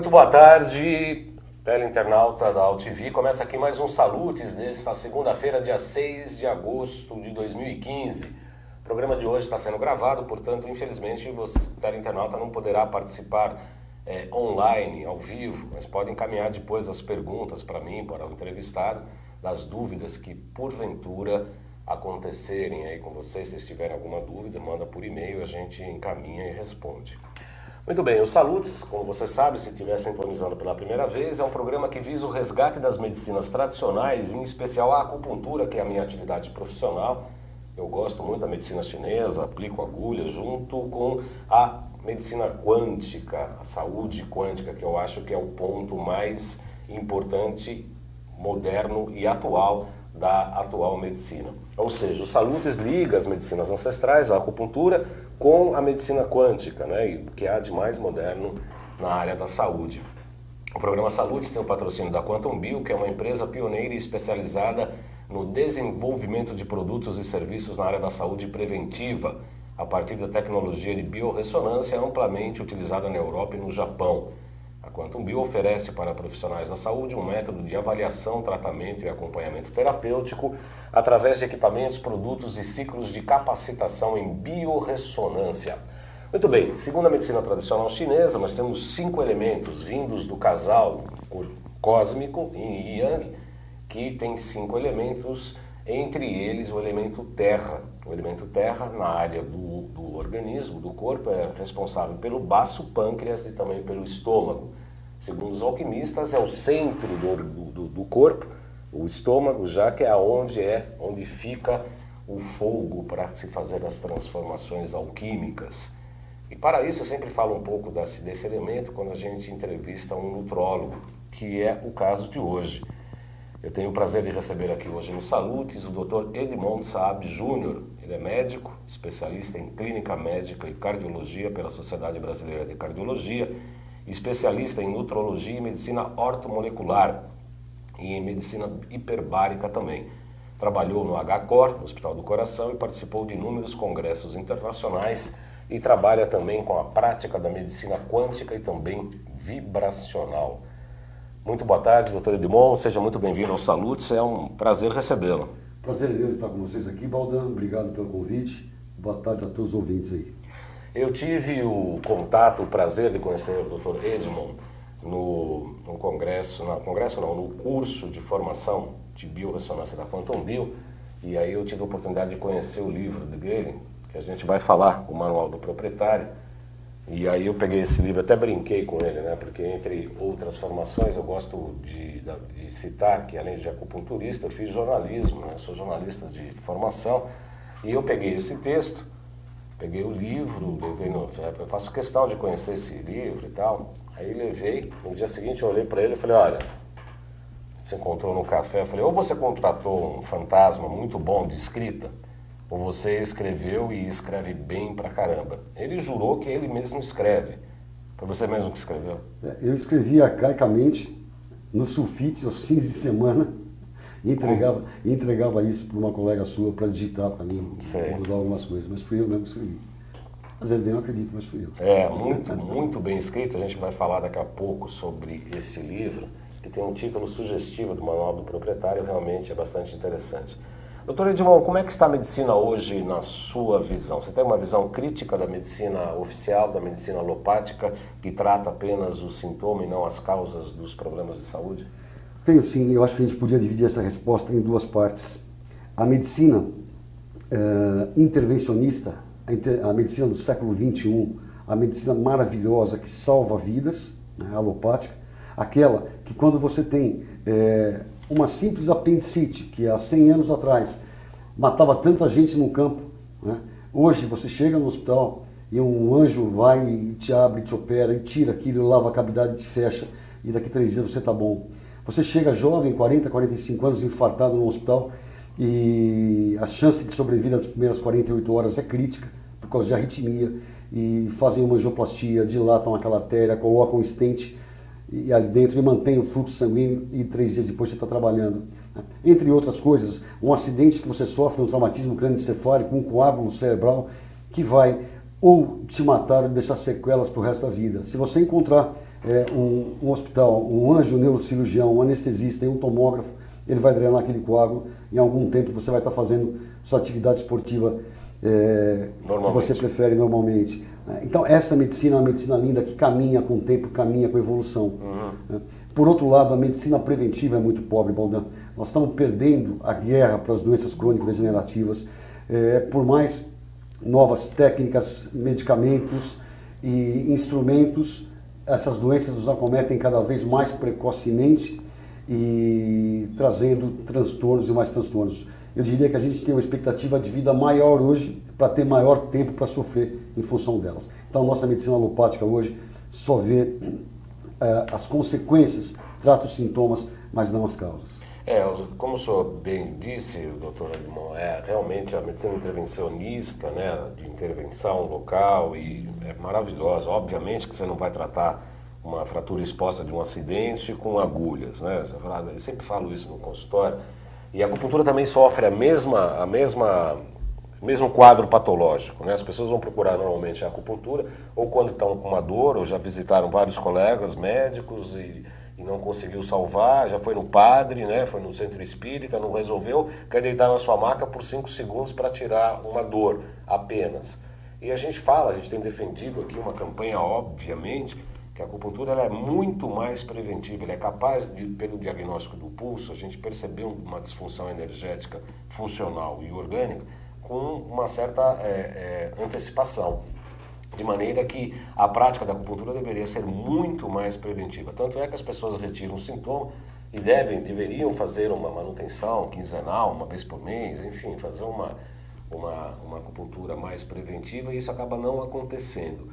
Muito boa tarde, teleinternauta da AltV. Começa aqui mais um Salutes nesta segunda-feira, dia 6 de agosto de 2015. O programa de hoje está sendo gravado, portanto, infelizmente, você, teleinternauta, não poderá participar online, ao vivo, mas pode encaminhar depois as perguntas para mim, para o entrevistado, das dúvidas que, porventura, acontecerem aí com vocês. Se tiverem alguma dúvida, manda por e-mail, a gente encaminha e responde. Muito bem, o Salutes, como você sabe, se estiver sintonizando pela primeira vez, é um programa que visa o resgate das medicinas tradicionais, em especial a acupuntura, que é a minha atividade profissional. Eu gosto muito da medicina chinesa, aplico agulha junto com a medicina quântica, a saúde quântica, que eu acho que é o ponto mais importante, moderno e atual da atual medicina. Ou seja, o Salutes liga as medicinas ancestrais, a acupuntura, com a medicina quântica, né? E o que há de mais moderno na área da saúde. O programa Salutes tem o patrocínio da Quantum Bio, que é uma empresa pioneira e especializada no desenvolvimento de produtos e serviços na área da saúde preventiva, a partir da tecnologia de biorressonância amplamente utilizada na Europa e no Japão. A Quantum Bio oferece para profissionais da saúde um método de avaliação, tratamento e acompanhamento terapêutico através de equipamentos, produtos e ciclos de capacitação em biorressonância. Muito bem, segundo a medicina tradicional chinesa, nós temos 5 elementos vindos do casal cósmico, Yin e Yang, que tem 5 elementos, entre eles o elemento terra. O elemento terra, na área do organismo, do corpo, é responsável pelo baço, pâncreas e também pelo estômago. Segundo os alquimistas, é o centro do corpo, o estômago, já que é onde fica o fogo para se fazer as transformações alquímicas. E para isso eu sempre falo um pouco desse elemento quando a gente entrevista um nutrólogo, que é o caso de hoje. Eu tenho o prazer de receber aqui hoje no Salutes o Dr. Edmond Saab Júnior. Ele é médico, especialista em clínica médica e cardiologia pela Sociedade Brasileira de Cardiologia, especialista em nutrologia e medicina ortomolecular e em medicina hiperbárica também. Trabalhou no HCOR, no Hospital do Coração, e participou de inúmeros congressos internacionais e trabalha também com a prática da medicina quântica e também vibracional. Muito boa tarde, doutor Edmond, seja muito bem-vindo ao Salutes, é um prazer recebê-lo. Prazer é meu estar com vocês aqui, Baldan, obrigado pelo convite, boa tarde a todos os ouvintes aí. Eu tive o contato, o prazer de conhecer o doutor Edmond no curso de formação de biorressonância da Quantum Bio, e aí eu tive a oportunidade de conhecer o livro dele, que a gente vai falar, o Manual do Proprietário. E aí eu peguei esse livro, até brinquei com ele, né? Porque entre outras formações eu gosto de citar que além de acupunturista eu fiz jornalismo, né? Eu sou jornalista de formação, e eu peguei esse texto, peguei o livro, eu faço questão de conhecer esse livro e tal, aí levei, no dia seguinte eu olhei para ele e falei, olha, você encontrou no café, eu falei, ou você contratou um fantasma muito bom de escrita, ou você escreveu e escreve bem pra caramba. Ele jurou que ele mesmo escreve. Foi você mesmo que escreveu? Eu escrevia arcaicamente, no sulfite, aos fins de semana, e entregava isso para uma colega sua para digitar para mim, mudar algumas coisas. Mas fui eu mesmo que escrevi. Às vezes nem eu acredito, mas fui eu. É, muito bem escrito. A gente vai falar daqui a pouco sobre esse livro, que tem um título sugestivo do Manual do Proprietário, realmente é bastante interessante. Doutor Edmond, como é que está a medicina hoje na sua visão? Você tem uma visão crítica da medicina oficial, da medicina alopática, que trata apenas o sintoma e não as causas dos problemas de saúde? Tenho sim, eu acho que a gente podia dividir essa resposta em duas partes. A medicina intervencionista, a medicina do século XXI, a medicina maravilhosa que salva vidas, né, alopática, aquela que quando você tem uma simples apendicite, que há 100 anos atrás matava tanta gente no campo, né? Hoje você chega no hospital e um anjo vai e te abre, te opera, e tira aquilo, lava a cavidade e te fecha, e daqui 3 dias você está bom. Você chega jovem, 40, 45 anos, infartado no hospital, e a chance de sobrevida das primeiras 48 horas é crítica, por causa de arritmia, e fazem uma angioplastia, dilatam aquela artéria, colocam um stent e ali dentro e mantém o fluxo sanguíneo, e 3 dias depois você está trabalhando. Entre outras coisas, um acidente que você sofre, um traumatismo crânioencefálico, um coágulo cerebral, que vai ou te matar ou deixar sequelas para o resto da vida. Se você encontrar um hospital, um anjo neurocirurgião, um anestesista e um tomógrafo, ele vai drenar aquele coágulo. Em algum tempo você vai estar fazendo sua atividade esportiva que você prefere normalmente. Então essa medicina é uma medicina linda que caminha com o tempo, caminha com a evolução. Por outro lado, a medicina preventiva é muito pobre, Baldan. Nós estamos perdendo a guerra para as doenças crônicas degenerativas. Por mais novas técnicas, medicamentos e instrumentos, essas doenças nos acometem cada vez mais precocemente e trazendo transtornos e mais transtornos. Eu diria que a gente tem uma expectativa de vida maior hoje para ter maior tempo para sofrer em função delas. Então a nossa medicina alopática hoje só vê as consequências, trata os sintomas, mas não as causas. Como o senhor bem disse, doutor Edmond, realmente a medicina intervencionista, né, de intervenção local, e é maravilhosa. Obviamente que você não vai tratar uma fratura exposta de um acidente com agulhas, né? Eu sempre falo isso no consultório. E a acupuntura também sofre mesmo quadro patológico, né? As pessoas vão procurar normalmente a acupuntura ou quando estão com uma dor, ou já visitaram vários colegas médicos e não conseguiu salvar, já foi no padre, né? Foi no centro espírita, não resolveu, quer deitar na sua maca por 5 segundos para tirar uma dor apenas. E a gente tem defendido aqui uma campanha, obviamente, que a acupuntura ela é muito mais preventiva, ela é capaz de, pelo diagnóstico do pulso, a gente perceber uma disfunção energética funcional e orgânica com uma certa antecipação, de maneira que a prática da acupuntura deveria ser muito mais preventiva. Tanto é que as pessoas retiram o sintoma e deveriam fazer uma manutenção quinzenal, uma vez por mês, enfim, fazer uma acupuntura mais preventiva, e isso acaba não acontecendo.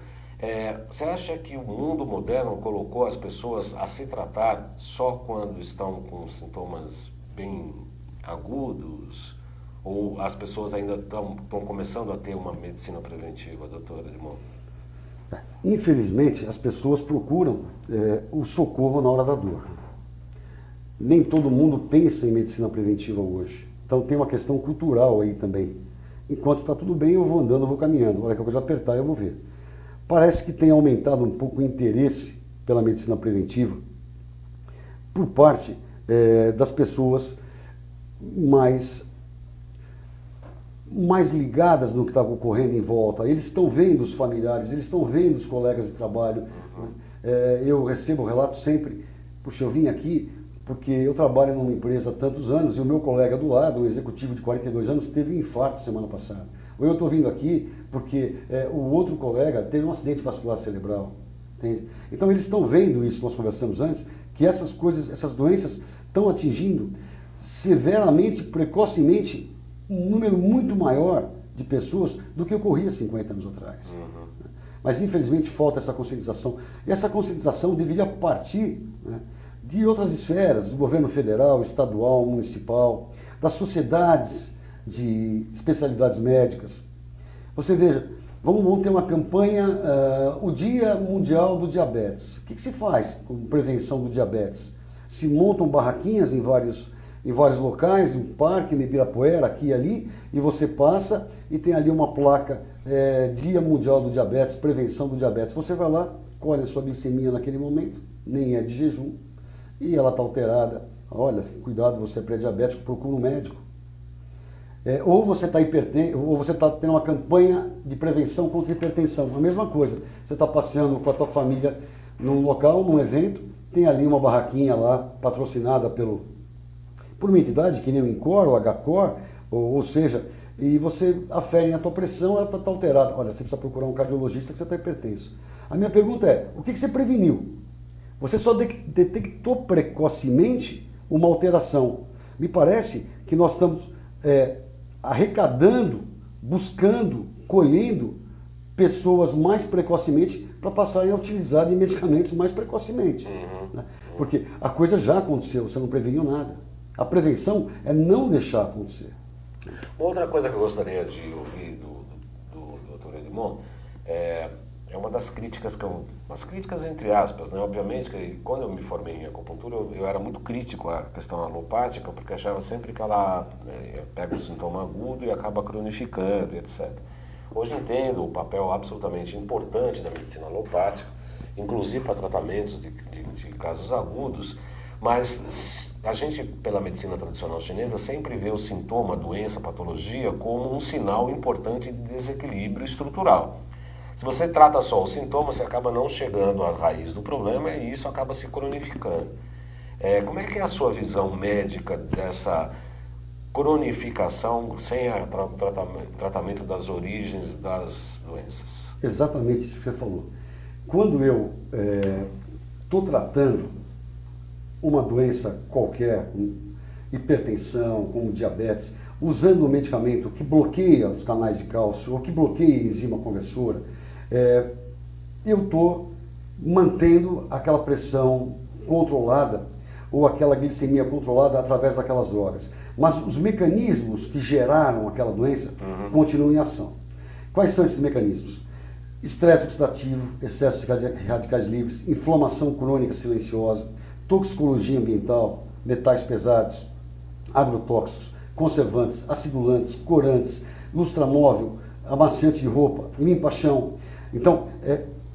Você acha que o mundo moderno colocou as pessoas a se tratar só quando estão com sintomas bem agudos? Ou as pessoas ainda estão começando a ter uma medicina preventiva, doutora Edmond? Infelizmente, as pessoas procuram o socorro na hora da dor. Nem todo mundo pensa em medicina preventiva hoje. Então tem uma questão cultural aí também. Enquanto está tudo bem, eu vou andando, eu vou caminhando. A hora que a coisa apertar, eu vou ver. Parece que tem aumentado um pouco o interesse pela medicina preventiva por parte das pessoas mais ligadas no que está ocorrendo em volta. Eles estão vendo os familiares, eles estão vendo os colegas de trabalho. Eu recebo relatos sempre, puxa, eu vim aqui porque eu trabalho numa empresa há tantos anos e o meu colega do lado, um executivo de 42 anos, teve um infarto semana passada. Ou eu estou vindo aqui porque o outro colega teve um acidente vascular cerebral. Entende? Então eles estão vendo isso, nós conversamos antes, que essas coisas, essas doenças estão atingindo severamente, precocemente, um número muito maior de pessoas do que ocorria 50 anos atrás. Mas infelizmente falta essa conscientização. E essa conscientização deveria partir, né, de outras esferas, do governo federal, estadual, municipal, das sociedades de especialidades médicas. Você veja, vamos ter uma campanha, o Dia Mundial do Diabetes. O que se faz com prevenção do diabetes? Se montam barraquinhas em vários locais, um parque, no Ibirapuera, aqui e ali, e você passa e tem ali uma placa, Dia Mundial do Diabetes, prevenção do diabetes. Você vai lá, colhe a sua glicemia naquele momento, nem é de jejum, e ela está alterada. Olha, cuidado, você é pré-diabético, procura um médico. Ou você está tendo uma campanha de prevenção contra a hipertensão, a mesma coisa. Você está passeando com a tua família num local, num evento, tem ali uma barraquinha lá, patrocinada por uma entidade que nem o INCOR, o HCOR, ou seja, e você afere a tua pressão, ela está alterada. Olha, você precisa procurar um cardiologista que você está hipertenso. A minha pergunta é, o que você preveniu? Você só detectou precocemente uma alteração. Me parece que nós estamos arrecadando, buscando, colhendo pessoas mais precocemente para passarem a utilizar de medicamentos mais precocemente. Né? Porque a coisa já aconteceu, você não preveniu nada. A prevenção é não deixar acontecer. Outra coisa que eu gostaria de ouvir do Dr. Edmond é uma das críticas umas críticas entre aspas, né? Obviamente que quando eu me formei em acupuntura eu era muito crítico à questão alopática, porque achava sempre que ela pega um sintoma agudo e acaba cronificando, etc. Hoje entendo o papel absolutamente importante da medicina alopática inclusive para tratamentos de casos agudos, mas a gente, pela medicina tradicional chinesa, sempre vê o sintoma, doença, patologia como um sinal importante de desequilíbrio estrutural. Se você trata só o sintoma, você acaba não chegando à raiz do problema e isso acaba se cronificando. Como é que é a sua visão médica dessa cronificação sem o tratamento das origens das doenças? Exatamente isso que você falou. Quando eu estou tratando uma doença qualquer, hipertensão, como diabetes, usando um medicamento que bloqueia os canais de cálcio ou que bloqueia a enzima conversora, eu estou mantendo aquela pressão controlada ou aquela glicemia controlada através daquelas drogas. Mas os mecanismos que geraram aquela doença continuam em ação. Quais são esses mecanismos? Estresse oxidativo, excesso de radicais livres, inflamação crônica silenciosa, toxicologia ambiental, metais pesados, agrotóxicos, conservantes, acidulantes, corantes, lustramóvel, amaciante de roupa, limpa-chão. Então,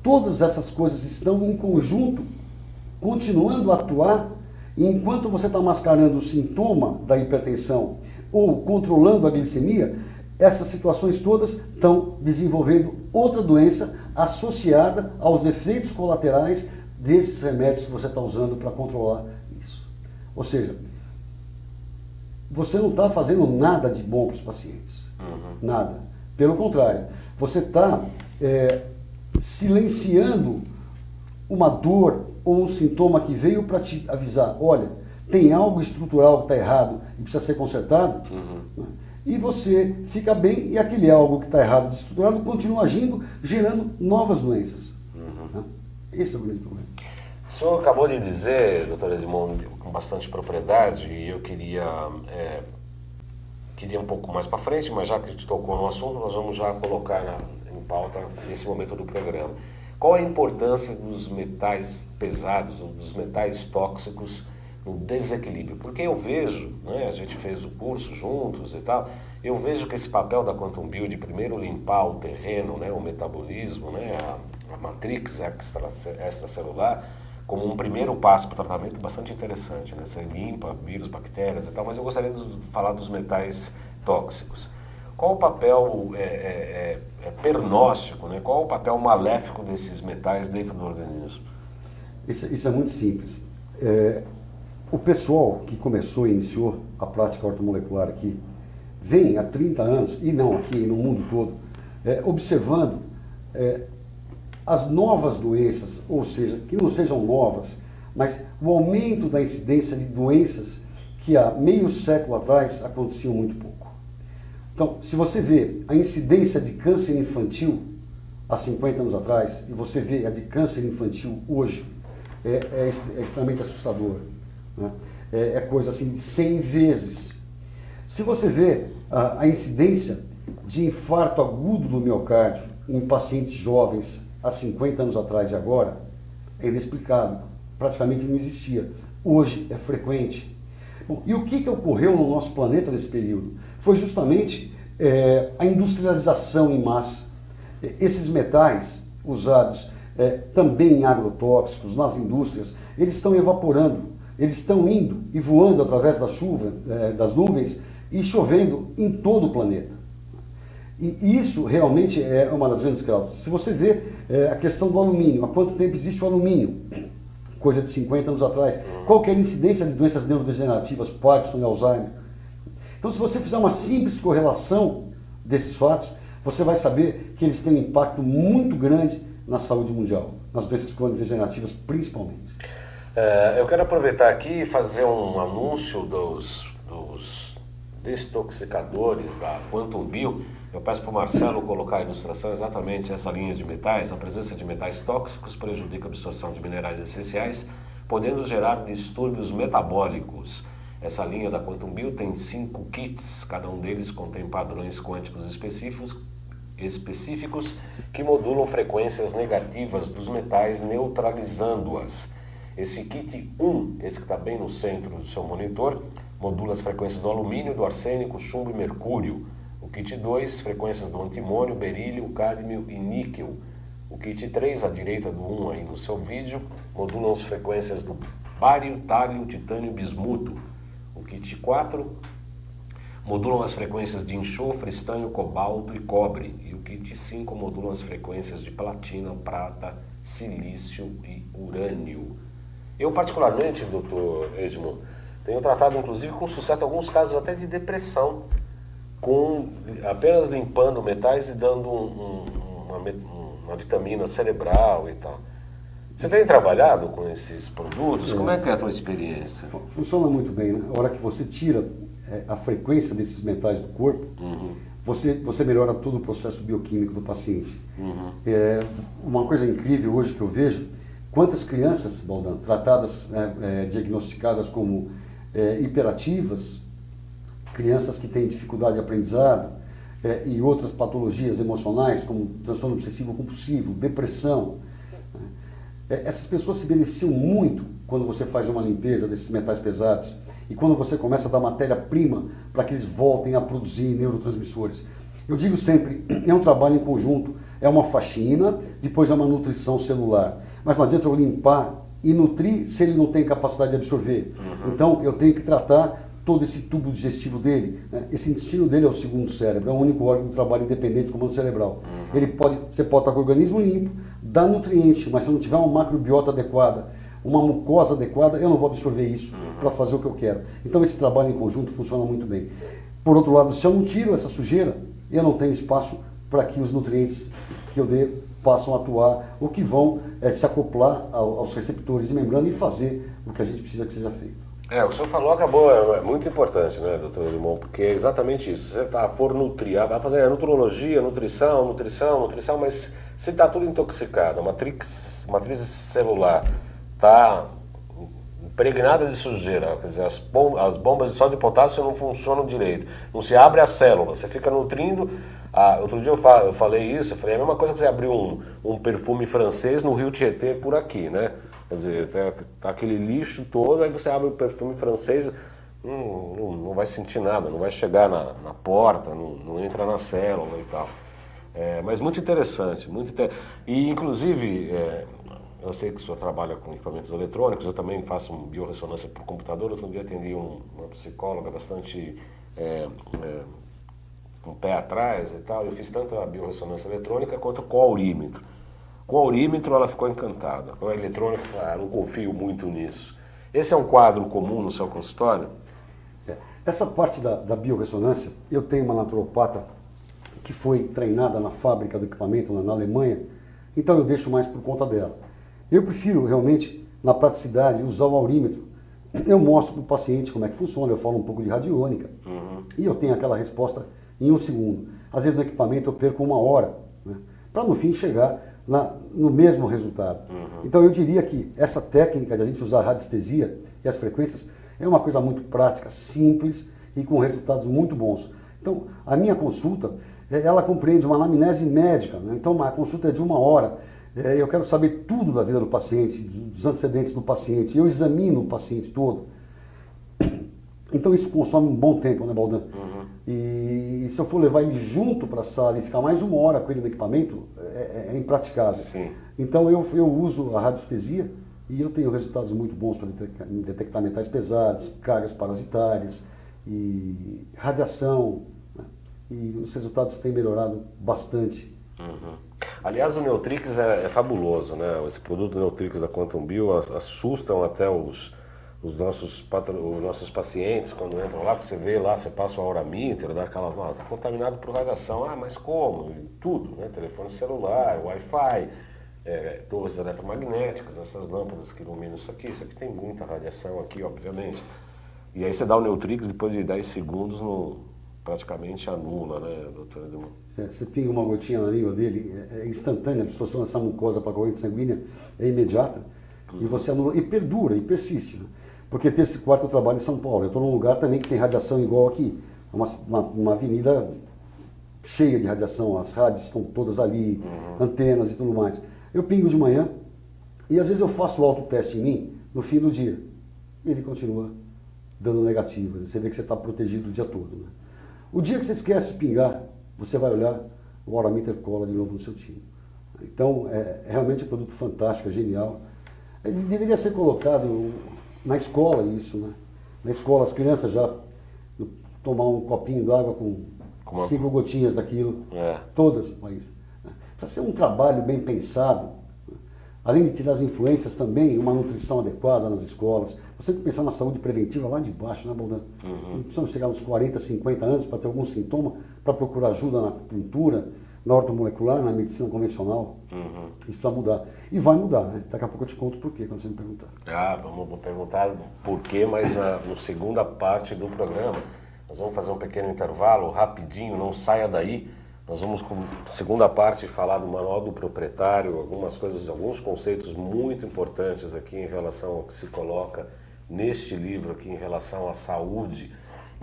todas essas coisas estão em conjunto, continuando a atuar, e enquanto você está mascarando o sintoma da hipertensão ou controlando a glicemia, essas situações todas estão desenvolvendo outra doença associada aos efeitos colaterais desses remédios que você está usando para controlar isso. Ou seja, você não está fazendo nada de bom para os pacientes. Nada. Pelo contrário, você está silenciando uma dor ou um sintoma que veio para te avisar, olha, tem algo estrutural que está errado e precisa ser consertado, né? E você fica bem e aquele algo que está errado, desestruturado, continua agindo, gerando novas doenças. Né? Esse é o grande problema. O senhor acabou de dizer, doutor Edmundo, com bastante propriedade, e eu queria um pouco mais para frente, mas já que a gente tocou no assunto, nós vamos já colocar em pauta nesse momento do programa. Qual a importância dos metais pesados, ou dos metais tóxicos no desequilíbrio? Porque eu vejo, né, a gente fez o curso juntos e tal, eu vejo que esse papel da Quantum Bio de primeiro limpar o terreno, né, o metabolismo, né, a matrix extracelular, como um primeiro passo para o tratamento bastante interessante, né? Você limpa vírus, bactérias e tal, mas eu gostaria de falar dos metais tóxicos. Qual o papel pernóstico, né? Qual o papel maléfico desses metais dentro do organismo? Isso é muito simples. O pessoal que começou e iniciou a prática ortomolecular aqui, vem há 30 anos, e não aqui, no mundo todo, observando as novas doenças, ou seja, que não sejam novas, mas o aumento da incidência de doenças que há meio século atrás aconteciam muito pouco. Então, se você vê a incidência de câncer infantil há 50 anos atrás, e você vê a de câncer infantil hoje, é extremamente assustador. Né? É coisa assim de 100 vezes. Se você vê a incidência de infarto agudo do miocárdio em pacientes jovens há 50 anos atrás e agora, é inexplicável. Praticamente não existia. Hoje é frequente. Bom, e o que ocorreu no nosso planeta nesse período? Foi justamente a industrialização em massa. Esses metais usados também em agrotóxicos, nas indústrias, eles estão evaporando, eles estão indo e voando através da chuva, das nuvens e chovendo em todo o planeta. E isso realmente é uma das grandes causas. Se você vê a questão do alumínio, há quanto tempo existe o alumínio? Coisa de 50 anos atrás. Qual que é a incidência de doenças neurodegenerativas, Parkinson e Alzheimer? Então, se você fizer uma simples correlação desses fatos, você vai saber que eles têm um impacto muito grande na saúde mundial, nas doenças crônico-degenerativas principalmente. Eu quero aproveitar aqui e fazer um anúncio dos desintoxicadores da Quantum Bio. Eu peço para o Marcelo colocar a ilustração exatamente essa linha de metais. A presença de metais tóxicos prejudica a absorção de minerais essenciais, podendo gerar distúrbios metabólicos. Essa linha da Quantum Bio tem 5 kits, cada um deles contém padrões quânticos específicos que modulam frequências negativas dos metais, neutralizando-as. Esse kit 1, esse que está bem no centro do seu monitor, modula as frequências do alumínio, do arsênico, chumbo e mercúrio. O kit 2, frequências do antimônio, berílio, cádmio e níquel. O kit 3, à direita do 1 aí no seu vídeo, modulam as frequências do bário, tálio, titânio e bismuto. O kit 4 modulam as frequências de enxofre, estanho, cobalto e cobre. E o kit 5 modulam as frequências de platina, prata, silício e urânio. Eu particularmente, doutor Edmond, tenho tratado inclusive com sucesso alguns casos até de depressão, com apenas limpando metais e dando uma vitamina cerebral e tal. Você tem trabalhado com esses produtos? Como é que é a tua experiência? Funciona muito bem, né? A hora que você tira a frequência desses metais do corpo, você melhora todo o processo bioquímico do paciente. Uma coisa incrível hoje que eu vejo, quantas crianças, Baldan, tratadas, diagnosticadas como hiperativas, crianças que têm dificuldade de aprendizado e outras patologias emocionais, como transtorno obsessivo compulsivo, depressão. Essas pessoas se beneficiam muito quando você faz uma limpeza desses metais pesados e quando você começa a dar matéria-prima para que eles voltem a produzir neurotransmissores. Eu digo sempre, é um trabalho em conjunto, é uma faxina, depois é uma nutrição celular. Mas não adianta eu limpar e nutrir se ele não tem capacidade de absorver. Então eu tenho que tratar todo esse tubo digestivo dele. Esse intestino dele é o segundo cérebro, é o único órgão que trabalha independente do comando cerebral. Você pode estar com o organismo limpo, dá nutriente, mas se não tiver uma macrobiota adequada, uma mucosa adequada, eu não vou absorver isso para fazer o que eu quero. Então esse trabalho em conjunto funciona muito bem. Por outro lado, se eu não tiro essa sujeira, eu não tenho espaço para que os nutrientes que eu dê passam a atuar ou que vão se acoplar aos receptores de membrana e fazer o que a gente precisa que seja feito. O que o senhor falou acabou, é muito importante, né, doutor Edmond, porque é exatamente isso. Se você for nutrir, vai fazer nutrologia, nutrição, mas se está tudo intoxicado, a matriz celular está impregnada de sujeira, quer dizer, as bombas de sódio e potássio não funcionam direito, não se abre a célula, você fica nutrindo. Outro dia eu falei isso, é a mesma coisa que você abrir um perfume francês no Rio Tietê por aqui, né? Quer dizer, tá aquele lixo todo, aí você abre o perfume francês, não vai sentir nada, não vai chegar na porta, não entra na célula e tal. Mas muito interessante, E inclusive, eu sei que o senhor trabalha com equipamentos eletrônicos, eu também faço biorressonância por computador. Outro dia atendi uma psicóloga bastante com o pé atrás e tal, eu fiz tanto a biorressonância eletrônica quanto com o aurímetro. Com o aurímetro ela ficou encantada, com a eletrônica não confio muito nisso. Esse é um quadro comum no seu consultório? Essa parte da biorressonância, eu tenho uma naturopata que foi treinada na fábrica do equipamento na Alemanha, então eu deixo mais por conta dela. Eu prefiro realmente, na praticidade, usar o aurímetro. Eu mostro para o paciente como é que funciona, eu falo um pouco de radiônica e eu tenho aquela resposta em 1 segundo. Às vezes no equipamento eu perco 1 hora, né, para no fim chegar no mesmo resultado. Então eu diria que essa técnica de a gente usar a radiestesia e as frequências é uma coisa muito prática, simples e com resultados muito bons. Então a minha consulta, ela compreende uma anamnese médica, né? Então a consulta é de 1 hora. Eu quero saber tudo da vida do paciente, dos antecedentes do paciente, eu examino o paciente todo. Então isso consome um bom tempo, né, Baldan? E se eu for levar ele junto para a sala e ficar mais 1 hora com ele no equipamento, é impraticável. Sim. Então eu uso a radiestesia e eu tenho resultados muito bons para detectar metais pesados, cargas parasitárias e radiação, né? E os resultados têm melhorado bastante. Aliás, o Neutrix é fabuloso, né? Esse produto Neutrix da Quantum Bio assustam até os nossos pacientes quando entram lá, porque você vê lá, você passa o aurameter, dá aquela, tá contaminado por radiação. Mas como? Tudo, né? Telefone celular, Wi-Fi, torres eletromagnéticas, essas lâmpadas que iluminam isso aqui tem muita radiação aqui, obviamente. E aí você dá o Neutrix, depois de 10 segundos, praticamente anula, né, doutor Edmond? Você pinga uma gotinha na língua dele, é instantânea, a absorção dessa mucosa para a corrente sanguínea é imediata, e você anula, e perdura, e persiste, né? Porque terça e quarta eu trabalho em São Paulo, eu estou num lugar também que tem radiação igual aqui, uma avenida cheia de radiação, as rádios estão todas ali, antenas e tudo mais. Eu pingo de manhã, e às vezes eu faço o autoteste em mim no fim do dia, e ele continua dando negativo, você vê que você está protegido o dia todo, né? O dia que você esquece de pingar, você vai olhar, o aurameter cola de novo no seu timo. Então, é realmente um produto fantástico, é genial. Ele deveria ser colocado na escola isso, né? Na escola as crianças já tomar um copinho d'água com 5 gotinhas daquilo, todas, mas precisa ser um trabalho bem pensado, além de tirar as influências também, uma nutrição adequada nas escolas. Você tem que pensar na saúde preventiva lá de baixo, né, Baldan? Não precisamos chegar nos 40, 50 anos para ter algum sintoma, para procurar ajuda na acupuntura, na ortomolecular, na medicina convencional. Isso precisa mudar. E vai mudar, né? Daqui a pouco eu te conto por quê, quando você me perguntar. Vou perguntar por quê, mas na segunda parte do programa. Nós vamos fazer um pequeno intervalo, rapidinho, não saia daí. Nós vamos, com a segunda parte, falar do Manual do Proprietário, algumas coisas, alguns conceitos muito importantes aqui em relação ao que se coloca neste livro aqui em relação à saúde.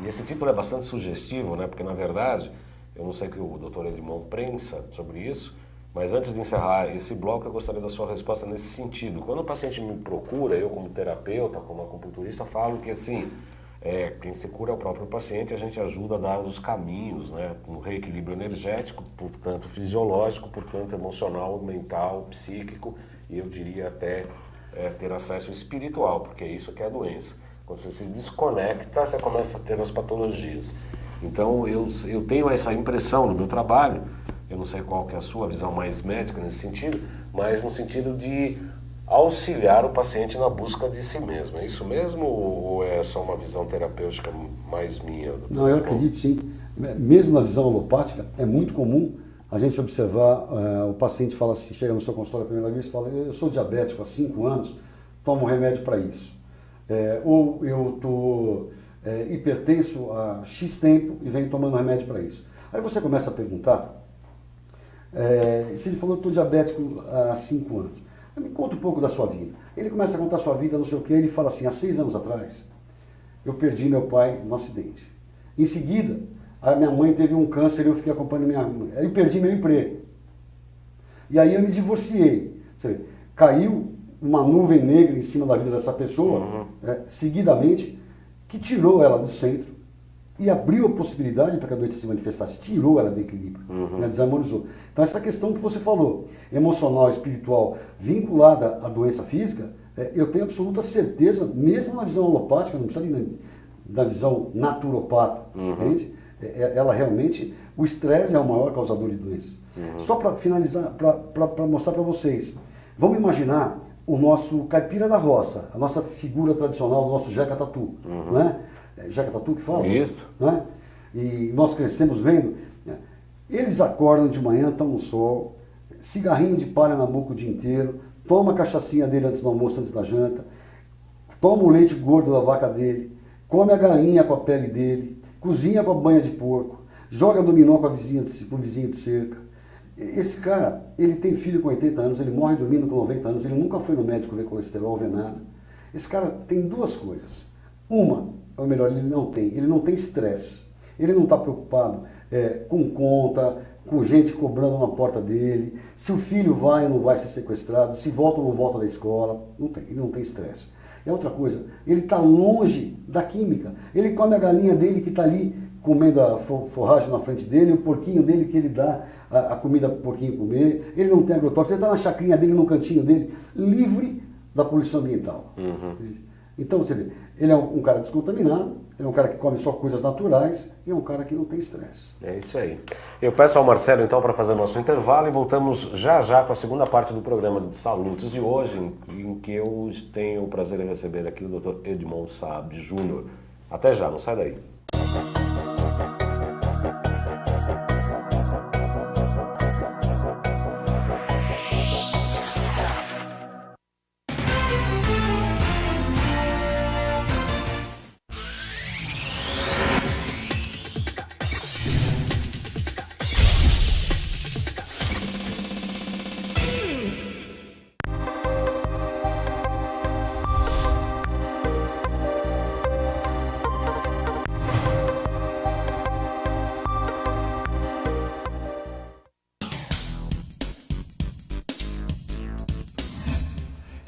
E esse título é bastante sugestivo, né? Porque, na verdade, eu não sei que o Dr. Edmond pensa sobre isso, mas antes de encerrar esse bloco, eu gostaria da sua resposta nesse sentido. Quando o paciente me procura, eu como terapeuta, como acupunturista, falo que assim, quem se cura é o próprio paciente, a gente ajuda a dar os caminhos, né? Um reequilíbrio energético, portanto fisiológico, portanto emocional, mental, psíquico, e eu diria até ter acesso espiritual, porque é isso que é a doença. Quando você se desconecta, você começa a ter as patologias. Então eu tenho essa impressão no meu trabalho, eu não sei qual que é a sua visão mais médica nesse sentido, mas no sentido de auxiliar o paciente na busca de si mesmo. É isso mesmo ou é só uma visão terapêutica mais minha? Não, eu acredito sim. Mesmo na visão alopática, é muito comum a gente observar, o paciente fala assim, chega no seu consultório a primeira vez e fala, eu sou diabético há 5 anos, tomo um remédio para isso. Ou eu estou hipertenso há X tempo e venho tomando remédio para isso. Aí você começa a perguntar, se ele falou, eu estou diabético há 5 anos, me conta um pouco da sua vida. Ele começa a contar a sua vida, não sei o que, ele fala assim, há 6 anos atrás, eu perdi meu pai no acidente. Em seguida, a minha mãe teve um câncer e eu fiquei acompanhando minha mãe. Aí eu perdi meu emprego. E aí eu me divorciei. Você vê, caiu uma nuvem negra em cima da vida dessa pessoa, seguidamente, que tirou ela do centro e abriu a possibilidade para que a doença se manifestasse, tirou ela do equilíbrio, desarmonizou. Então essa questão que você falou, emocional, espiritual, vinculada à doença física, eu tenho absoluta certeza, mesmo na visão alopática, não precisa ir na visão naturopata, entende? Ela realmente, o estresse é o maior causador de doença. Só para finalizar, para mostrar para vocês, vamos imaginar o nosso caipira da roça, a nossa figura tradicional do nosso Jeca Tatu, né? Jeca Tatu que fala? Isso. Né? E nós crescemos vendo, né? Eles acordam de manhã, estão no sol, cigarrinho de palha na boca o dia inteiro, toma a cachaçinha dele antes do almoço, antes da janta, toma o leite gordo da vaca dele, come a galinha com a pele dele, cozinha com a banha de porco, joga dominó com o vizinho de cerca. Esse cara, ele tem filho com 80 anos, ele morre dormindo com 90 anos, ele nunca foi no médico ver colesterol, ver nada. Esse cara tem 2 coisas. Uma, ou melhor, ele não tem estresse. Ele não está preocupado com conta, com gente cobrando na porta dele, se o filho vai ou não vai ser sequestrado, se volta ou não volta da escola, ele não tem estresse. E outra coisa, ele está longe da química. Ele come a galinha dele que está ali comendo a forragem na frente dele, o porquinho dele que ele dá a comida para o porquinho comer, ele não tem agrotóxicos, ele está na chacrinha dele, no cantinho dele, livre da poluição ambiental. Então você vê, ele é um cara descontaminado, é um cara que come só coisas naturais e é um cara que não tem estresse. É isso aí. Eu peço ao Marcelo então para fazer nosso intervalo e voltamos já já com a segunda parte do programa de Salutos de hoje, em que eu tenho o prazer de receber aqui o Dr. Edmond Saab Júnior. Até já, não sai daí.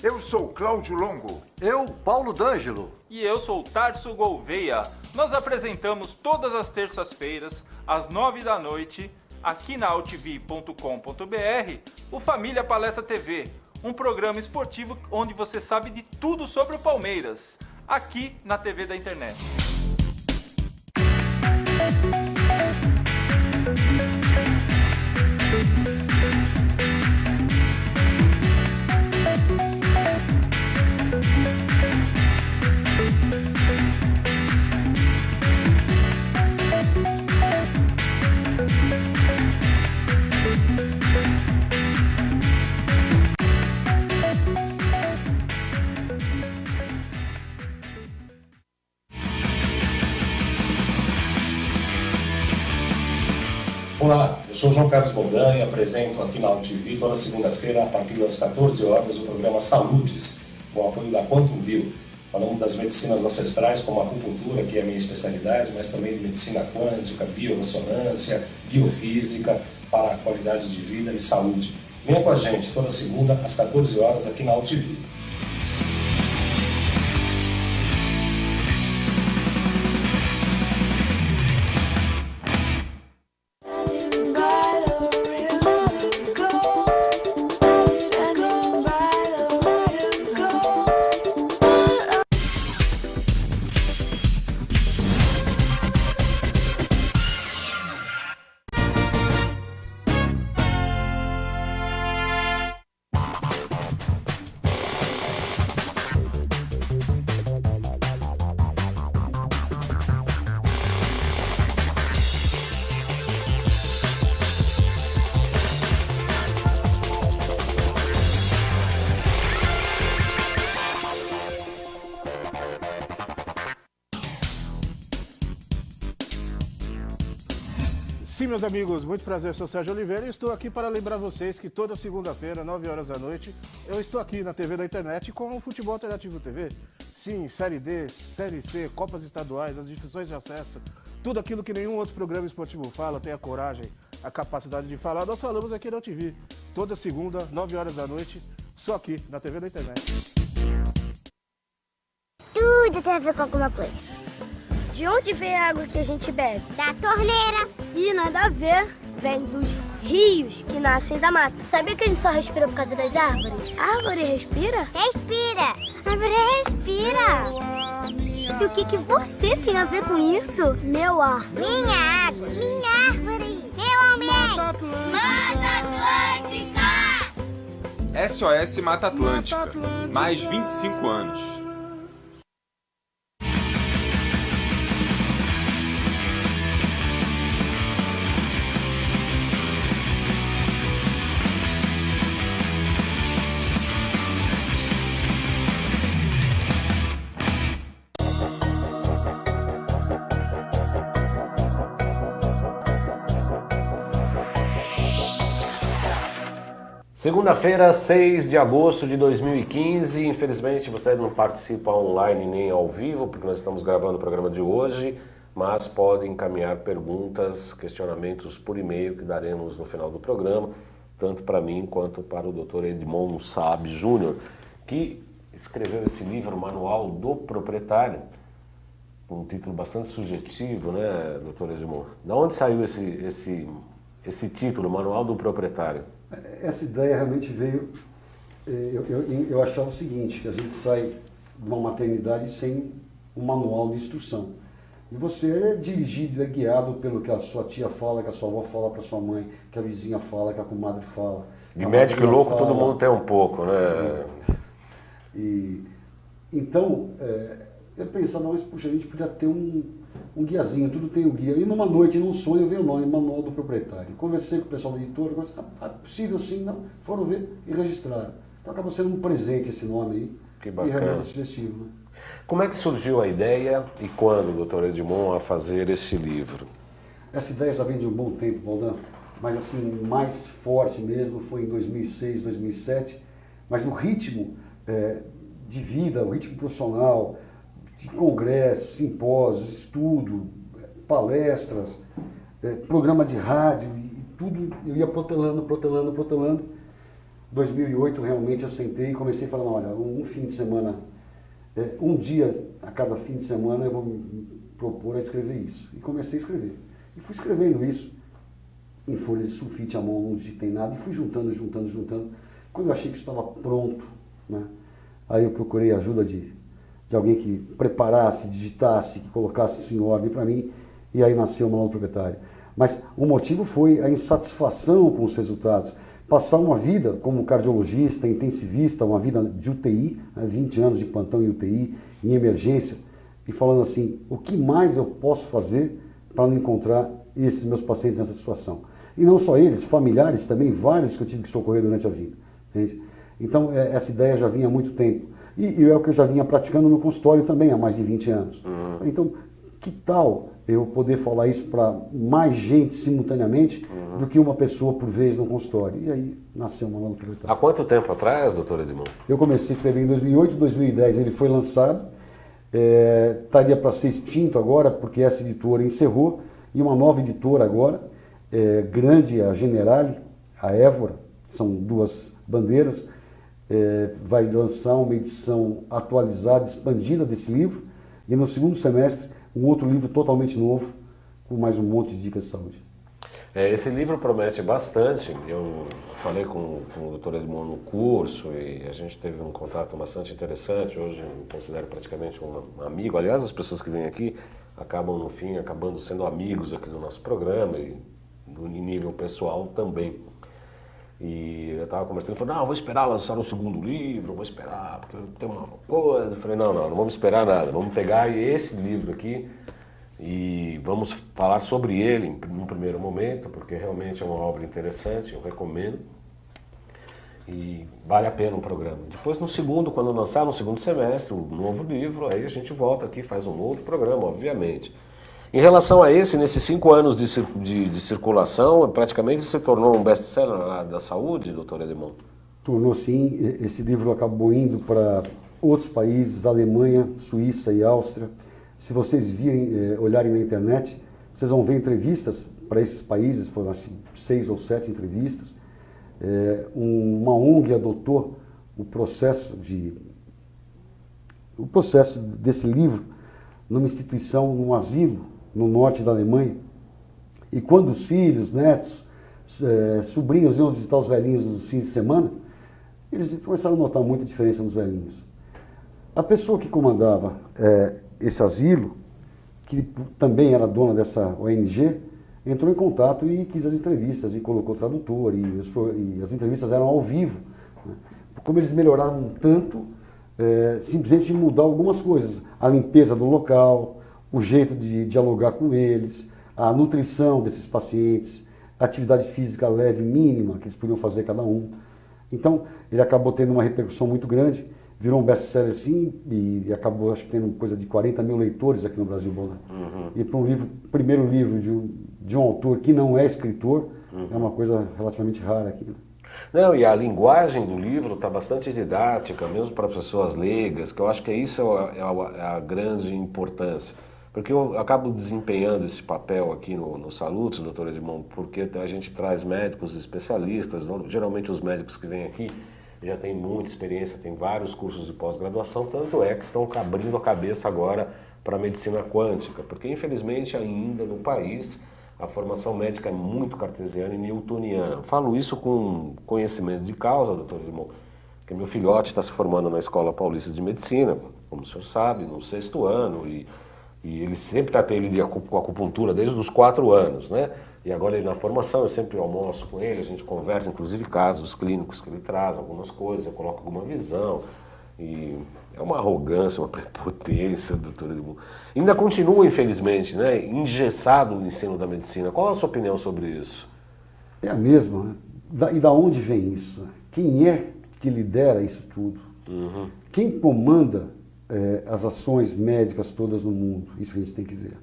Eu sou Cláudio Longo. Eu, Paulo D'Angelo. E eu sou Tarso Gouveia. Nós apresentamos todas as terças-feiras, às 9 da noite, aqui na altv.com.br, o Família Palestra TV, um programa esportivo onde você sabe de tudo sobre o Palmeiras, aqui na TV da internet. Olá, eu sou João Carlos Boldan e apresento aqui na AltV toda segunda-feira, a partir das 14 horas, o programa Saludes, com o apoio da Quantum Bio. Falamos das medicinas ancestrais, como a acupuntura, que é a minha especialidade, mas também de medicina quântica, biorressonância, biofísica, para a qualidade de vida e saúde. Venha com a gente toda segunda, às 14 horas, aqui na AltV. Sim, meus amigos, muito prazer, sou Sérgio Oliveira e estou aqui para lembrar vocês que toda segunda-feira, 9 horas da noite, eu estou aqui na TV da internet com o Futebol Alternativo TV. Sim, Série D, Série C, Copas Estaduais, as divisões de acesso, tudo aquilo que nenhum outro programa esportivo fala, tem a coragem, a capacidade de falar, nós falamos aqui na TV. Toda segunda, 9 horas da noite, só aqui na TV da internet. Tudo tem a ver com alguma coisa. De onde vem a água que a gente bebe? Da torneira. E nada a ver, vem dos rios que nascem da mata. Sabia que a gente só respira por causa das árvores? A árvore respira? Respira. A árvore respira. E o que você tem a ver com isso? Meu ar. Minha água. Minha árvore. Meu ambiente. Mata Atlântica. SOS Mata Atlântica. Mais 25 anos. Segunda-feira, 6 de agosto de 2015. Infelizmente você não participa online nem ao vivo, porque nós estamos gravando o programa de hoje, mas pode encaminhar perguntas, questionamentos por e-mail que daremos no final do programa, tanto para mim quanto para o Dr. Edmond Saab Júnior, que escreveu esse livro, Manual do Proprietário, um título bastante sugestivo, né, Dr. Edmond? Da onde saiu esse título, Manual do Proprietário? Essa ideia realmente veio, eu achava o seguinte, que a gente sai de uma maternidade sem um manual de instrução. E você é dirigido, é guiado pelo que a sua tia fala, que a sua avó fala para sua mãe, que a vizinha fala, que a comadre fala. De médico e louco todo mundo tem um pouco, né? Então, eu pensava, mas puxa, a gente podia ter um guiazinho, tudo tem um guia. E numa noite, num sonho, veio o nome, Manual do Proprietário. Conversei com o pessoal da editora, mas é possível sim, não? Foram ver e registraram. Então acabou sendo um presente esse nome aí. Que bacana. E realmente é sugestivo, né? Como é que surgiu a ideia e quando, doutor Edmond, a fazer esse livro? Essa ideia já vem de um bom tempo, Boldan, mas assim, mais forte mesmo foi em 2006, 2007, mas o ritmo de vida, o ritmo profissional, de congressos, simpósios, estudo, palestras, programa de rádio, e tudo, eu ia protelando. 2008 realmente eu sentei e comecei falando, olha, um fim de semana, um dia a cada fim de semana eu vou me propor a escrever isso. E comecei a escrever. E fui escrevendo isso. em folhas de sulfite à mão, não digitei nada, e fui juntando. Quando eu achei que estava pronto, né, aí eu procurei a ajuda de alguém que preparasse, digitasse, que colocasse isso em ordem para mim, e aí nasceu o Manual do Proprietário. Mas o motivo foi a insatisfação com os resultados. Passar uma vida como cardiologista, intensivista, uma vida de UTI, 20 anos de plantão em UTI, em emergência, e falando assim, o que mais eu posso fazer para não encontrar esses meus pacientes nessa situação? E não só eles, familiares também, vários que eu tive que socorrer durante a vida. Entende? Então, essa ideia já vinha há muito tempo. E é o que eu já vinha praticando no consultório também há mais de 20 anos. Então, que tal eu poder falar isso para mais gente simultaneamente do que uma pessoa por vez no consultório? E aí nasceu o Manual do Proprietário. Há quanto tempo atrás, doutor Edmond? Eu comecei a escrever em 2008, 2010 ele foi lançado. Estaria para ser extinto agora, porque essa editora encerrou, e uma nova editora agora, grande, a Generali, a Évora, são duas bandeiras, vai lançar uma edição atualizada, expandida desse livro, e no segundo semestre um outro livro totalmente novo, com mais um monte de dicas de saúde. Esse livro promete bastante. Eu falei com o Dr. Edmond no curso e a gente teve um contato bastante interessante. Hoje eu considero praticamente um amigo. Aliás, as pessoas que vêm aqui acabam, no fim, acabando sendo amigos aqui do nosso programa e em nível pessoal também. E eu estava conversando, ele falou, não, vou esperar lançar o segundo livro, vou esperar, porque tem uma coisa. Eu falei, não vamos esperar nada, vamos pegar esse livro aqui e vamos falar sobre ele num primeiro momento, porque realmente é uma obra interessante, eu recomendo. E vale a pena o programa. Depois, no segundo, quando lançar, no segundo semestre, um novo livro, aí a gente volta aqui e faz um outro programa, obviamente. Em relação a esse, nesses 5 anos de circulação, praticamente se tornou um best-seller na área da saúde, doutor Edmond? Tornou sim. Esse livro acabou indo para outros países, Alemanha, Suíça e Áustria. Se vocês olharem na internet, vocês vão ver entrevistas para esses países, foram acho 6 ou 7 entrevistas. Uma ONG adotou o processo desse livro numa instituição, num asilo, no norte da Alemanha, e quando os filhos, netos, sobrinhos iam visitar os velhinhos nos fins de semana, eles começaram a notar muita diferença nos velhinhos. A pessoa que comandava esse asilo, que também era dona dessa ONG, entrou em contato e quis as entrevistas, e colocou tradutor, e as entrevistas eram ao vivo. Né? Como eles melhoraram tanto, simplesmente de mudar algumas coisas, a limpeza do local, o jeito de dialogar com eles, a nutrição desses pacientes, a atividade física leve, mínima, que eles podiam fazer cada um. Então, ele acabou tendo uma repercussão muito grande, virou um best-seller sim, e acabou, acho que, tendo coisa de 40 mil leitores aqui no Brasil. E para primeiro livro de um autor que não é escritor, é uma coisa relativamente rara aqui. Não, e a linguagem do livro está bastante didática, mesmo para pessoas leigas, que eu acho que isso é a grande importância. Porque eu acabo desempenhando esse papel aqui no Salutes, doutor Edmond, porque a gente traz médicos especialistas, geralmente os médicos que vêm aqui já têm muita experiência, têm vários cursos de pós-graduação, tanto é que estão abrindo a cabeça agora para a medicina quântica, porque infelizmente ainda no país a formação médica é muito cartesiana e newtoniana. Falo isso com conhecimento de causa, doutor Edmond, porque meu filhote está se formando na Escola Paulista de Medicina, como o senhor sabe, no 6º ano, e ele sempre está tendo com acupuntura desde os 4 anos, né? E agora ele na formação, eu sempre almoço com ele, a gente conversa, inclusive casos clínicos que ele traz, algumas coisas, eu coloco alguma visão. E é uma arrogância, uma prepotência, doutor Edmond. Ainda continua, infelizmente, né, engessado o ensino da medicina. Qual a sua opinião sobre isso? É a mesma, né? E da onde vem isso? Quem é que lidera isso tudo? Quem comanda as ações médicas todas no mundo? Isso que a gente tem que ver.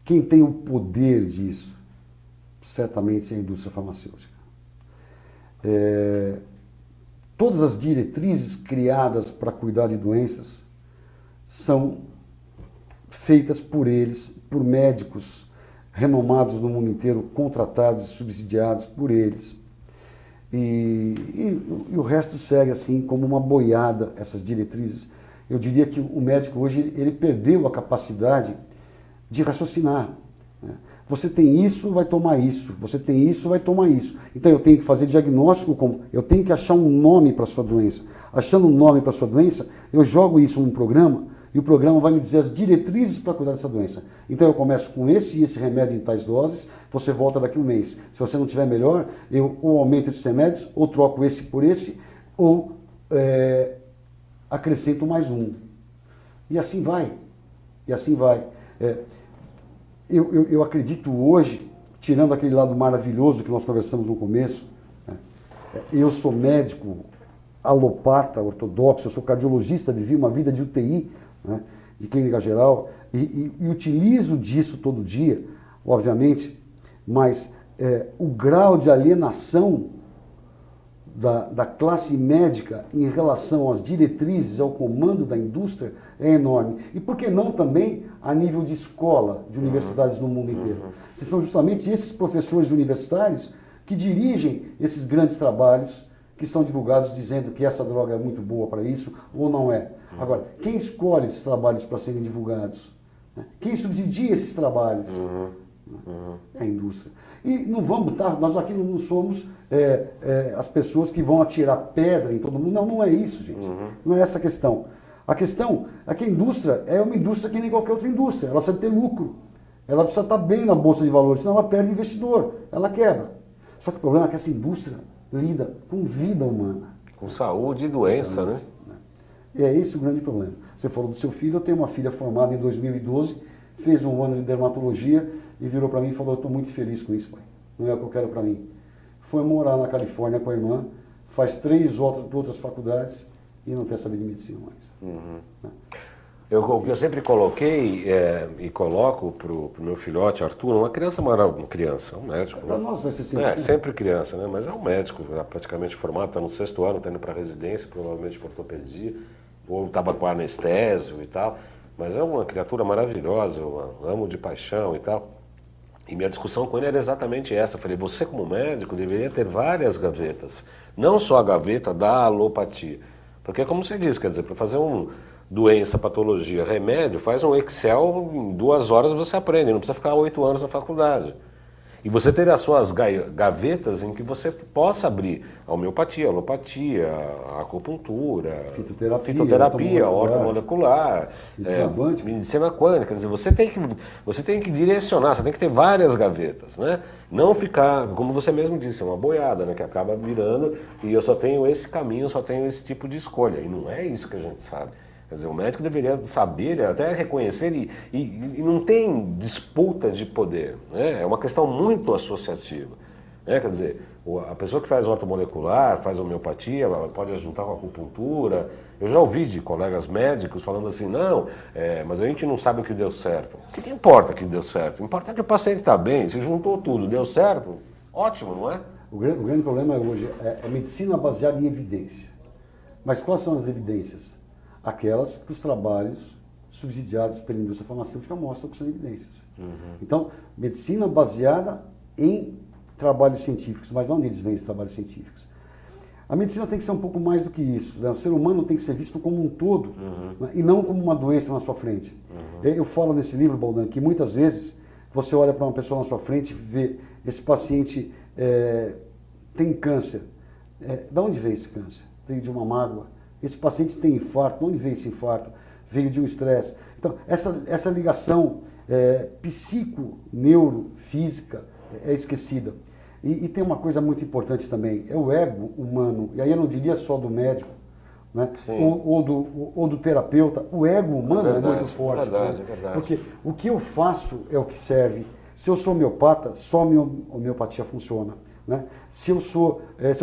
Quem tem o poder disso? Certamente é a indústria farmacêutica. Todas as diretrizes criadas para cuidar de doenças são feitas por eles, por médicos renomados no mundo inteiro, contratados e subsidiados por eles. E o resto segue assim como uma boiada, essas diretrizes. Eu diria que o médico hoje ele perdeu a capacidade de raciocinar. Né? você tem isso, vai tomar isso. Você tem isso, vai tomar isso. Então eu tenho que fazer diagnóstico, eu tenho que achar um nome para a sua doença. Achando um nome para a sua doença, eu jogo isso num programa e o programa vai me dizer as diretrizes para cuidar dessa doença. Então eu começo com esse e esse remédio em tais doses, você volta daqui um mês. Se você não tiver melhor, eu ou aumento esses remédios, ou troco esse por esse, ou acrescento mais um. E assim vai. E assim vai. Eu acredito hoje, tirando aquele lado maravilhoso que nós conversamos no começo, eu sou médico alopata, ortodoxo, eu sou cardiologista, vivi uma vida de UTI, né, de clínica geral, e utilizo disso todo dia, obviamente, mas o grau de alienação da classe médica em relação às diretrizes, ao comando da indústria, é enorme. E por que não também a nível de escola, de universidades no mundo inteiro? São justamente esses professores universitários que dirigem esses grandes trabalhos que são divulgados dizendo que essa droga é muito boa para isso ou não é. Agora, quem escolhe esses trabalhos para serem divulgados? Quem subsidia esses trabalhos? É a indústria. E não vamos botar, nós aqui não somos as pessoas que vão atirar pedra em todo mundo. Não, não é isso, gente. Não é essa a questão. A questão é que a indústria é uma indústria que nem qualquer outra indústria. Ela precisa ter lucro. Ela precisa estar bem na bolsa de valores, senão ela perde investidor, ela quebra. Só que o problema é que essa indústria lida com vida humana. Com saúde e doença, né? E é esse o grande problema. Você falou do seu filho, eu tenho uma filha formada em 2012, fez um ano de dermatologia e virou para mim e falou, eu estou muito feliz com isso, pai. Não é o que eu quero para mim. Foi morar na Califórnia com a irmã, faz 3 outras faculdades e não quer saber de medicina mais. O que eu sempre coloquei e coloco para o meu filhote, Arthur, uma criança, é um médico. Para né? nós vai ser sempre. Sempre criança, né? Mas é um médico, já praticamente formado, está no 6º ano, está indo para residência, provavelmente por ortopedia, ou estava com anestésio e tal. Mas é uma criatura maravilhosa, eu amo de paixão e tal. E minha discussão com ele era exatamente essa. Eu falei, você como médico deveria ter várias gavetas, não só a gaveta da alopatia. Porque como você disse, quer dizer, para fazer doença, patologia, remédio, faz um Excel, em 2 horas você aprende, não precisa ficar 8 anos na faculdade. E você ter as suas gavetas em que você possa abrir a homeopatia, a alopatia, a acupuntura, fitoterapia, ortomolecular, medicina quântica. Quer dizer, você tem que direcionar, você tem que ter várias gavetas, né? Não ficar, como você mesmo disse, uma boiada, né? Que acaba virando e eu só tenho esse caminho, só tenho esse tipo de escolha. E não é isso que a gente sabe. Quer dizer, o médico deveria saber, até reconhecer, e não tem disputa de poder, né? É uma questão muito associativa. Né? Quer dizer, a pessoa que faz ortomolecular, faz homeopatia, pode juntar com a acupuntura. Eu já ouvi de colegas médicos falando assim, não, mas a gente não sabe o que deu certo. O que importa que deu certo? Importa que o paciente está bem, se juntou tudo, deu certo, ótimo, não é? O grande problema hoje é medicina baseada em evidência. Mas quais são as evidências? Aquelas que os trabalhos subsidiados pela indústria farmacêutica mostram que são evidências. Então, medicina baseada em trabalhos científicos, mas onde eles vêm esses trabalhos científicos? A medicina tem que ser um pouco mais do que isso, né? O ser humano tem que ser visto como um todo, né? E não como uma doença na sua frente. Eu falo nesse livro, Baldan, que muitas vezes você olha para uma pessoa na sua frente e vê esse paciente tem câncer. Da onde veio esse câncer? Veio de uma mágoa. Esse paciente tem infarto, de onde veio esse infarto? Veio de um estresse. Então, essa ligação psico-neurofísica é esquecida. E tem uma coisa muito importante também, é o ego humano, e aí eu não diria só do médico, né? Ou do terapeuta, o ego humano é muito forte. É verdade. Porque o que eu faço é o que serve. Se eu sou homeopata, só a homeopatia funciona. Né? Se eu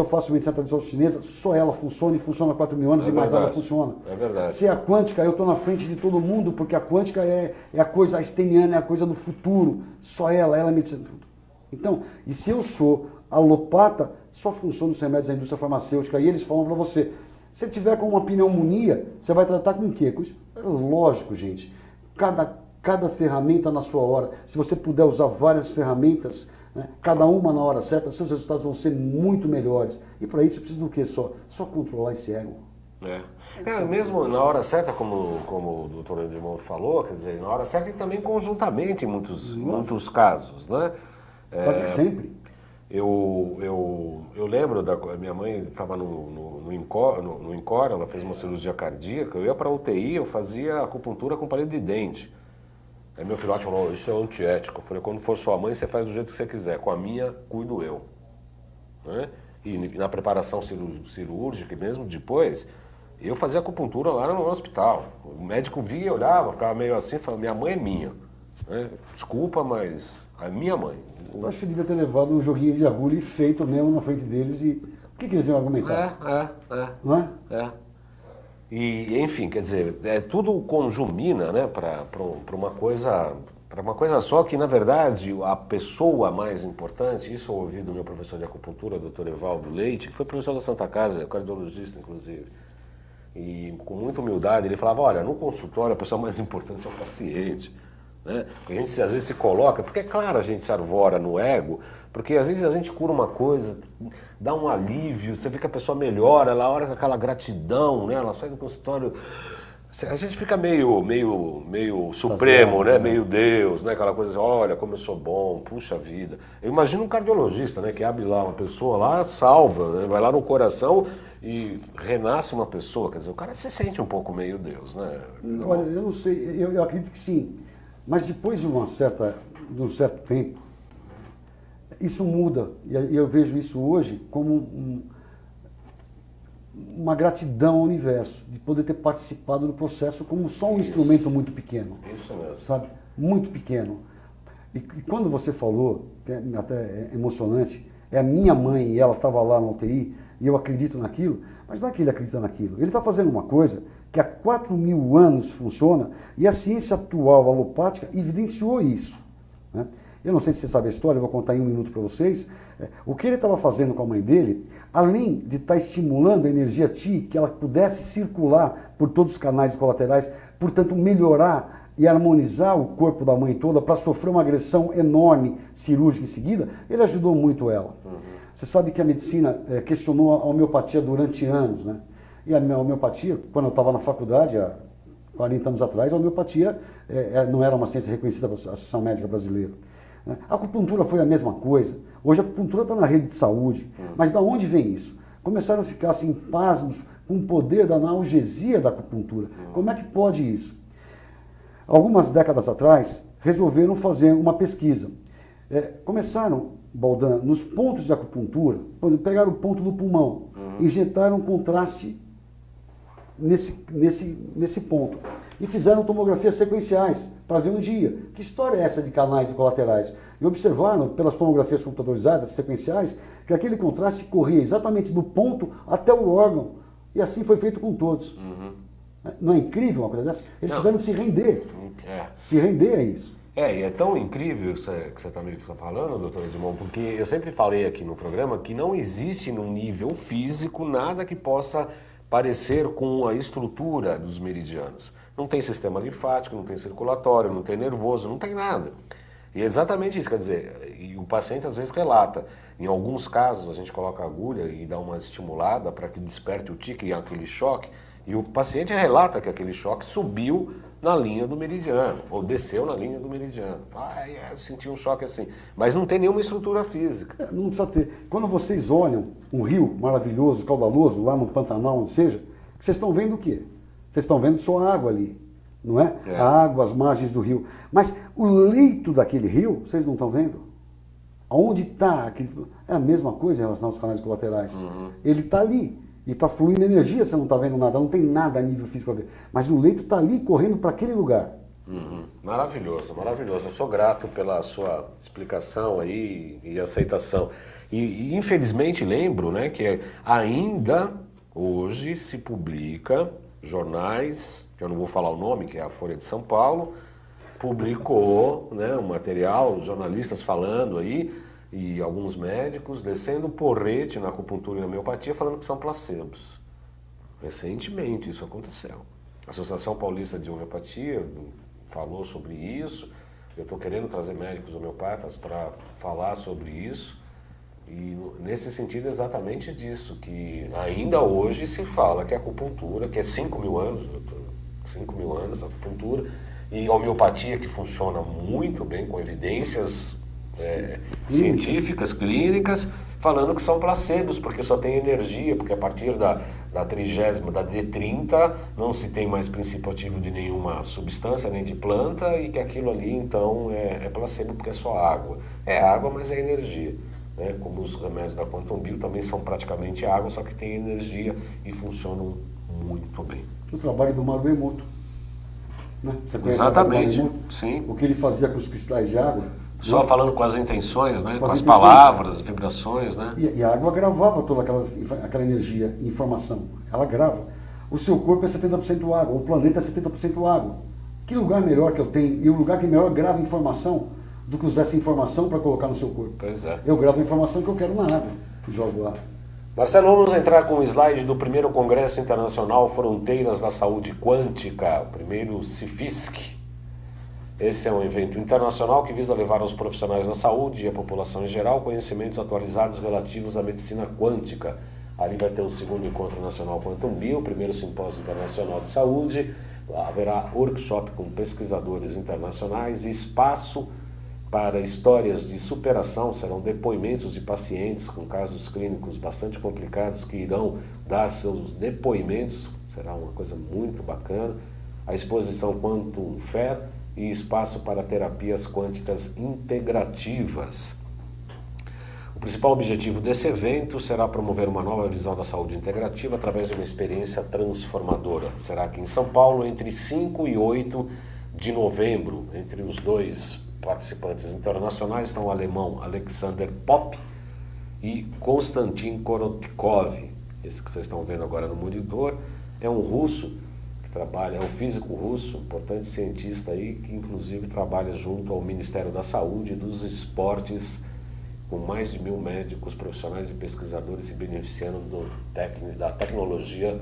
faço medicina tradicional chinesa, só ela funciona e funciona há 4.000 anos e mais nada funciona. É verdade. Se é a quântica, eu estou na frente de todo mundo, porque a quântica é a coisa einsteiniana, é a coisa do futuro. Só ela é medicina. Então, e se eu sou alopata, só funciona os remédios da indústria farmacêutica. E eles falam para você, se tiver com uma pneumonia, você vai tratar com o quê? É lógico, gente. Cada ferramenta na sua hora. Se você puder usar várias ferramentas, né, cada uma na hora certa, seus resultados vão ser muito melhores. E para isso eu preciso do quê? Só controlar esse ego. Mesmo na hora certa, como o doutor Edmundo falou, quer dizer, na hora certa e também conjuntamente em muitos casos, né? Quase sempre. Eu lembro da minha mãe estava no INCOR, ela fez uma cirurgia cardíaca, eu ia para a UTI, eu fazia acupuntura com palito de dente. Aí meu filhote falou, isso é antiético. Eu falei, quando for sua mãe, você faz do jeito que você quiser, com a minha, cuido eu. Né? E na preparação cirúrgica, e mesmo depois, eu fazia acupuntura lá no hospital. O médico via, olhava, ficava meio assim, falava, minha mãe é minha. Né? Desculpa, mas a minha mãe. Eu acho que devia ter levado um joguinho de agulha e feito mesmo na frente deles e... O que eles iam argumentar? Não é? E, enfim, quer dizer, tudo conjumina, né, para uma coisa só que, na verdade, a pessoa mais importante, isso eu ouvi do meu professor de acupuntura, Dr. Evaldo Leite, que foi professor da Santa Casa, cardiologista, inclusive. E com muita humildade, ele falava, olha, no consultório a pessoa mais importante é o paciente. Né? Porque a gente às vezes se coloca, porque é claro a gente se arvora no ego, porque às vezes a gente cura uma coisa, dá um alívio, você vê que a pessoa melhora, ela olha com aquela gratidão, né? Ela sai do consultório, a gente fica meio supremo, né? Meio Deus, né? Aquela coisa assim, olha como eu sou bom, puxa vida. Eu imagino um cardiologista, né? Que abre lá uma pessoa lá, salva, né? Vai lá no coração e renasce uma pessoa, quer dizer, o cara se sente um pouco meio Deus, né? Olha, eu não sei, eu acredito que sim. Mas depois de um certo tempo, isso muda. E eu vejo isso hoje como uma gratidão ao universo, de poder ter participado do processo como só um instrumento muito pequeno. Isso mesmo. Sabe? Muito pequeno. E quando você falou, que é até emocionante, é a minha mãe e ela estava lá na UTI, e eu acredito naquilo, mas não é que ele acredita naquilo. Ele está fazendo uma coisa que há 4.000 anos funciona, e a ciência atual alopática evidenciou isso. Né? Eu não sei se você sabe a história, eu vou contar em um minuto para vocês. O que ele estava fazendo com a mãe dele, além de estar estimulando a energia Ti, que ela pudesse circular por todos os canais colaterais, portanto melhorar e harmonizar o corpo da mãe toda para sofrer uma agressão enorme cirúrgica em seguida, ele ajudou muito ela. Você sabe que a medicina questionou a homeopatia durante anos, né? E a homeopatia, quando eu estava na faculdade, há 40 anos atrás, a homeopatia não era uma ciência reconhecida pela Associação Médica Brasileira. A acupuntura foi a mesma coisa. Hoje a acupuntura está na rede de saúde. Mas de onde vem isso? Começaram a ficar assim, pasmos com o poder da analgesia da acupuntura. Como é que pode isso? Algumas décadas atrás, resolveram fazer uma pesquisa. Começaram, Baldan, nos pontos de acupuntura, pegaram o ponto do pulmão, injetaram contraste nesse ponto e fizeram tomografias sequenciais para ver um dia. Que história é essa de canais colaterais? E observaram, pelas tomografias computadorizadas sequenciais, que aquele contraste corria exatamente do ponto até o órgão. E assim foi feito com todos. Não é incrível uma coisa dessa? Eles tiveram que se render. Se render a isso. E é tão incrível isso que você está falando, doutor Edmundo, porque eu sempre falei aqui no programa que não existe no nível físico nada que possa parecer com a estrutura dos meridianos. Não tem sistema linfático, não tem circulatório, não tem nervoso, não tem nada. E é exatamente isso, quer dizer, e o paciente às vezes relata. Em alguns casos a gente coloca a agulha e dá uma estimulada para que desperte o tique, aquele choque, e o paciente relata que aquele choque subiu na linha do meridiano, ou desceu na linha do meridiano. Eu senti um choque assim. Mas não tem nenhuma estrutura física. Não precisa ter. Quando vocês olham um rio maravilhoso, caudaloso, lá no Pantanal, onde seja, vocês estão vendo o quê? Vocês estão vendo só água ali, não é? A água, as margens do rio. Mas o leito daquele rio, vocês não estão vendo? Aonde está aquele... É a mesma coisa em relação aos canais colaterais. Ele está ali. E está fluindo energia, você não está vendo nada, não tem nada a nível físico a ver. Mas o leito está ali, correndo para aquele lugar. Maravilhoso, maravilhoso. Eu sou grato pela sua explicação aí e aceitação. E infelizmente lembro, né, que ainda hoje se publica jornais, que eu não vou falar o nome, que é a Folha de São Paulo, publicou, né, um material, jornalistas falando aí, e alguns médicos descendo porrete na acupuntura e na homeopatia falando que são placebos. Recentemente isso aconteceu. A Associação Paulista de Homeopatia falou sobre isso. Eu estou querendo trazer médicos homeopatas para falar sobre isso. E nesse sentido exatamente disso, que ainda hoje se fala que a acupuntura, que é 5 mil anos, doutor, 5 mil anos a acupuntura, e a homeopatia que funciona muito bem, com evidências científicas, clínicas, falando que são placebos, porque só tem energia, porque a partir da 30ª, da D30, não se tem mais princípio ativo de nenhuma substância, nem de planta, e que aquilo ali, então, é placebo, porque é só água. É água, mas é energia. Né? Como os remédios da Quantum Bio também são praticamente água, só que tem energia e funcionam muito bem. O trabalho do Maru Emoto. Né? Exatamente, sim. O que ele fazia com os cristais de água. Só falando com as intenções, né? Com as intenções, palavras, vibrações, né? E a água gravava toda aquela energia, informação. Ela grava. O seu corpo é 70% água, o planeta é 70% água. Que lugar melhor que eu tenho? E o lugar que melhor grava informação do que usar essa informação para colocar no seu corpo. Pois é. Eu gravo a informação que eu quero na água e jogo lá. Marcelo, vamos entrar com o slide do primeiro Congresso Internacional Fronteiras da Saúde Quântica, o primeiro CIFISC. Esse é um evento internacional que visa levar aos profissionais da saúde e à população em geral conhecimentos atualizados relativos à medicina quântica. Ali vai ter o segundo Encontro Nacional Quantum Bio, o primeiro Simpósio Internacional de Saúde, haverá workshop com pesquisadores internacionais e espaço para histórias de superação, serão depoimentos de pacientes com casos clínicos bastante complicados que irão dar seus depoimentos, será uma coisa muito bacana. A exposição Quantum Fair e espaço para terapias quânticas integrativas. O principal objetivo desse evento será promover uma nova visão da saúde integrativa através de uma experiência transformadora. Será aqui em São Paulo entre 5 e 8 de novembro. Entre os dois participantes internacionais estão o alemão Alexander Popp e Konstantin Korotkov. Esse que vocês estão vendo agora no monitor é um russo que trabalha, é um físico russo, importante cientista aí, que inclusive trabalha junto ao Ministério da Saúde e dos Esportes, com mais de 1.000 médicos, profissionais e pesquisadores se beneficiando da tecnologia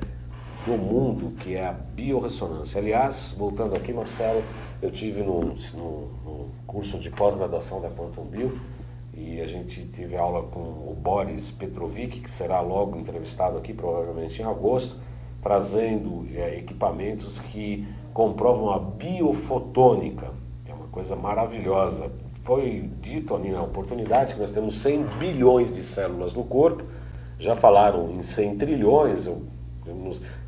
do mundo, que é a biorressonância. Aliás, voltando aqui, Marcelo, eu tive no curso de pós-graduação da Quantum Bio e a gente teve aula com o Boris Petrovic, que será logo entrevistado aqui, provavelmente em agosto, trazendo equipamentos que comprovam a biofotônica, que é uma coisa maravilhosa. Foi dito ali na oportunidade que nós temos 100 bilhões de células no corpo, já falaram em 100 trilhões,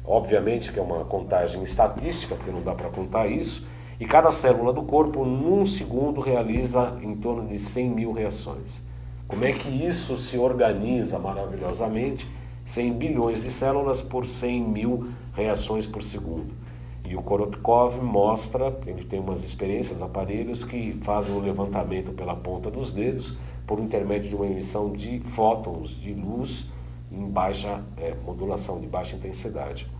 obviamente que é uma contagem estatística, porque não dá para contar isso, e cada célula do corpo, num segundo, realiza em torno de 100 mil reações. Como é que isso se organiza maravilhosamente? 100 bilhões de células por 100 mil reações por segundo. E o Korotkov mostra, ele tem umas experiências, aparelhos que fazem o levantamento pela ponta dos dedos por intermédio de uma emissão de fótons de luz em baixa modulação, de baixa intensidade.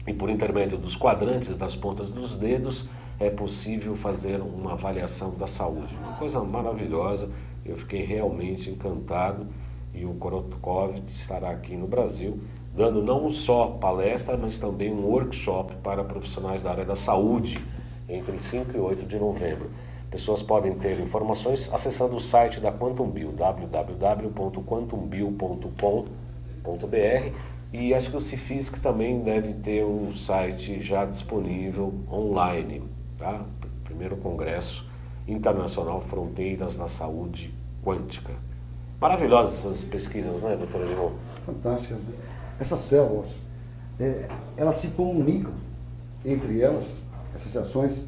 E por intermédio dos quadrantes das pontas dos dedos é possível fazer uma avaliação da saúde. Uma coisa maravilhosa, eu fiquei realmente encantado. E o Korotkov estará aqui no Brasil, dando não só palestra, mas também um workshop para profissionais da área da saúde, entre 5 e 8 de novembro. Pessoas podem ter informações acessando o site da Quantum Bio, www.quantumbio.com.br, e acho que o CIFISC também deve ter um site já disponível online, tá? Primeiro Congresso Internacional Fronteiras da Saúde Quântica. Maravilhosas essas pesquisas, né, doutora Edmond? Fantásticas. Essas células, elas se comunicam entre elas, essas reações,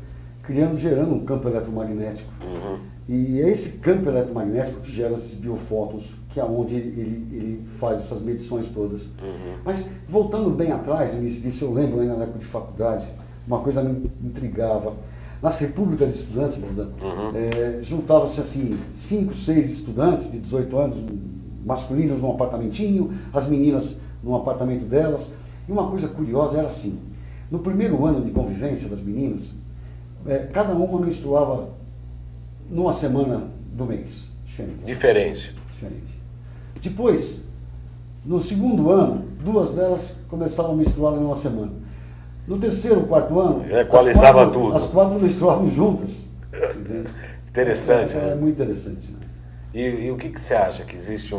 gerando um campo eletromagnético. Uhum. E é esse campo eletromagnético que gera esses biofótons, que é onde ele faz essas medições todas. Uhum. Mas, voltando bem atrás, no início disso, eu lembro ainda na época de faculdade, uma coisa me intrigava. Nas repúblicas de estudantes, juntavam-se assim 5, 6 estudantes de 18 anos, masculinos num apartamentinho, as meninas num apartamento delas. E uma coisa curiosa era assim, no primeiro ano de convivência das meninas, cada uma menstruava numa semana do mês. Diferente. Depois, no segundo ano, 2 delas começavam a menstruar numa semana. No terceiro, 4º ano, equalizava tudo. As 4 menstruavam juntas. Interessante. É muito interessante. Né? E o que você acha? Que existe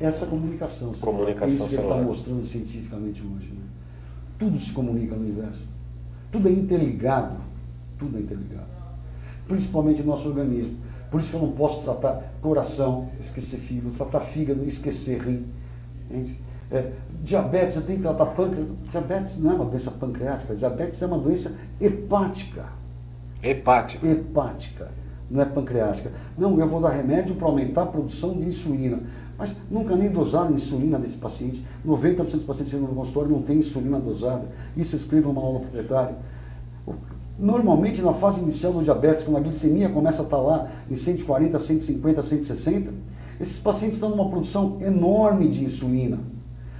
Essa comunicação. Comunicação isso que ele está mostrando cientificamente hoje. Né? Tudo se comunica no universo. Tudo é interligado. Tudo é interligado. Principalmente o nosso organismo. Por isso que eu não posso tratar coração, esquecer fígado, tratar fígado, esquecer rim. Diabetes, você tem que tratar pâncreas. Diabetes não é uma doença pancreática, diabetes é uma doença hepática. Hepática, não é pancreática. Não, eu vou dar remédio para aumentar a produção de insulina. Mas nunca nem dosaram insulina desse paciente. 90% dos pacientes no consultório não tem insulina dosada. Isso eu escrevo numa aula proprietária. Normalmente, na fase inicial do diabetes, quando a glicemia começa a estar lá em 140, 150, 160, esses pacientes estão numa produção enorme de insulina.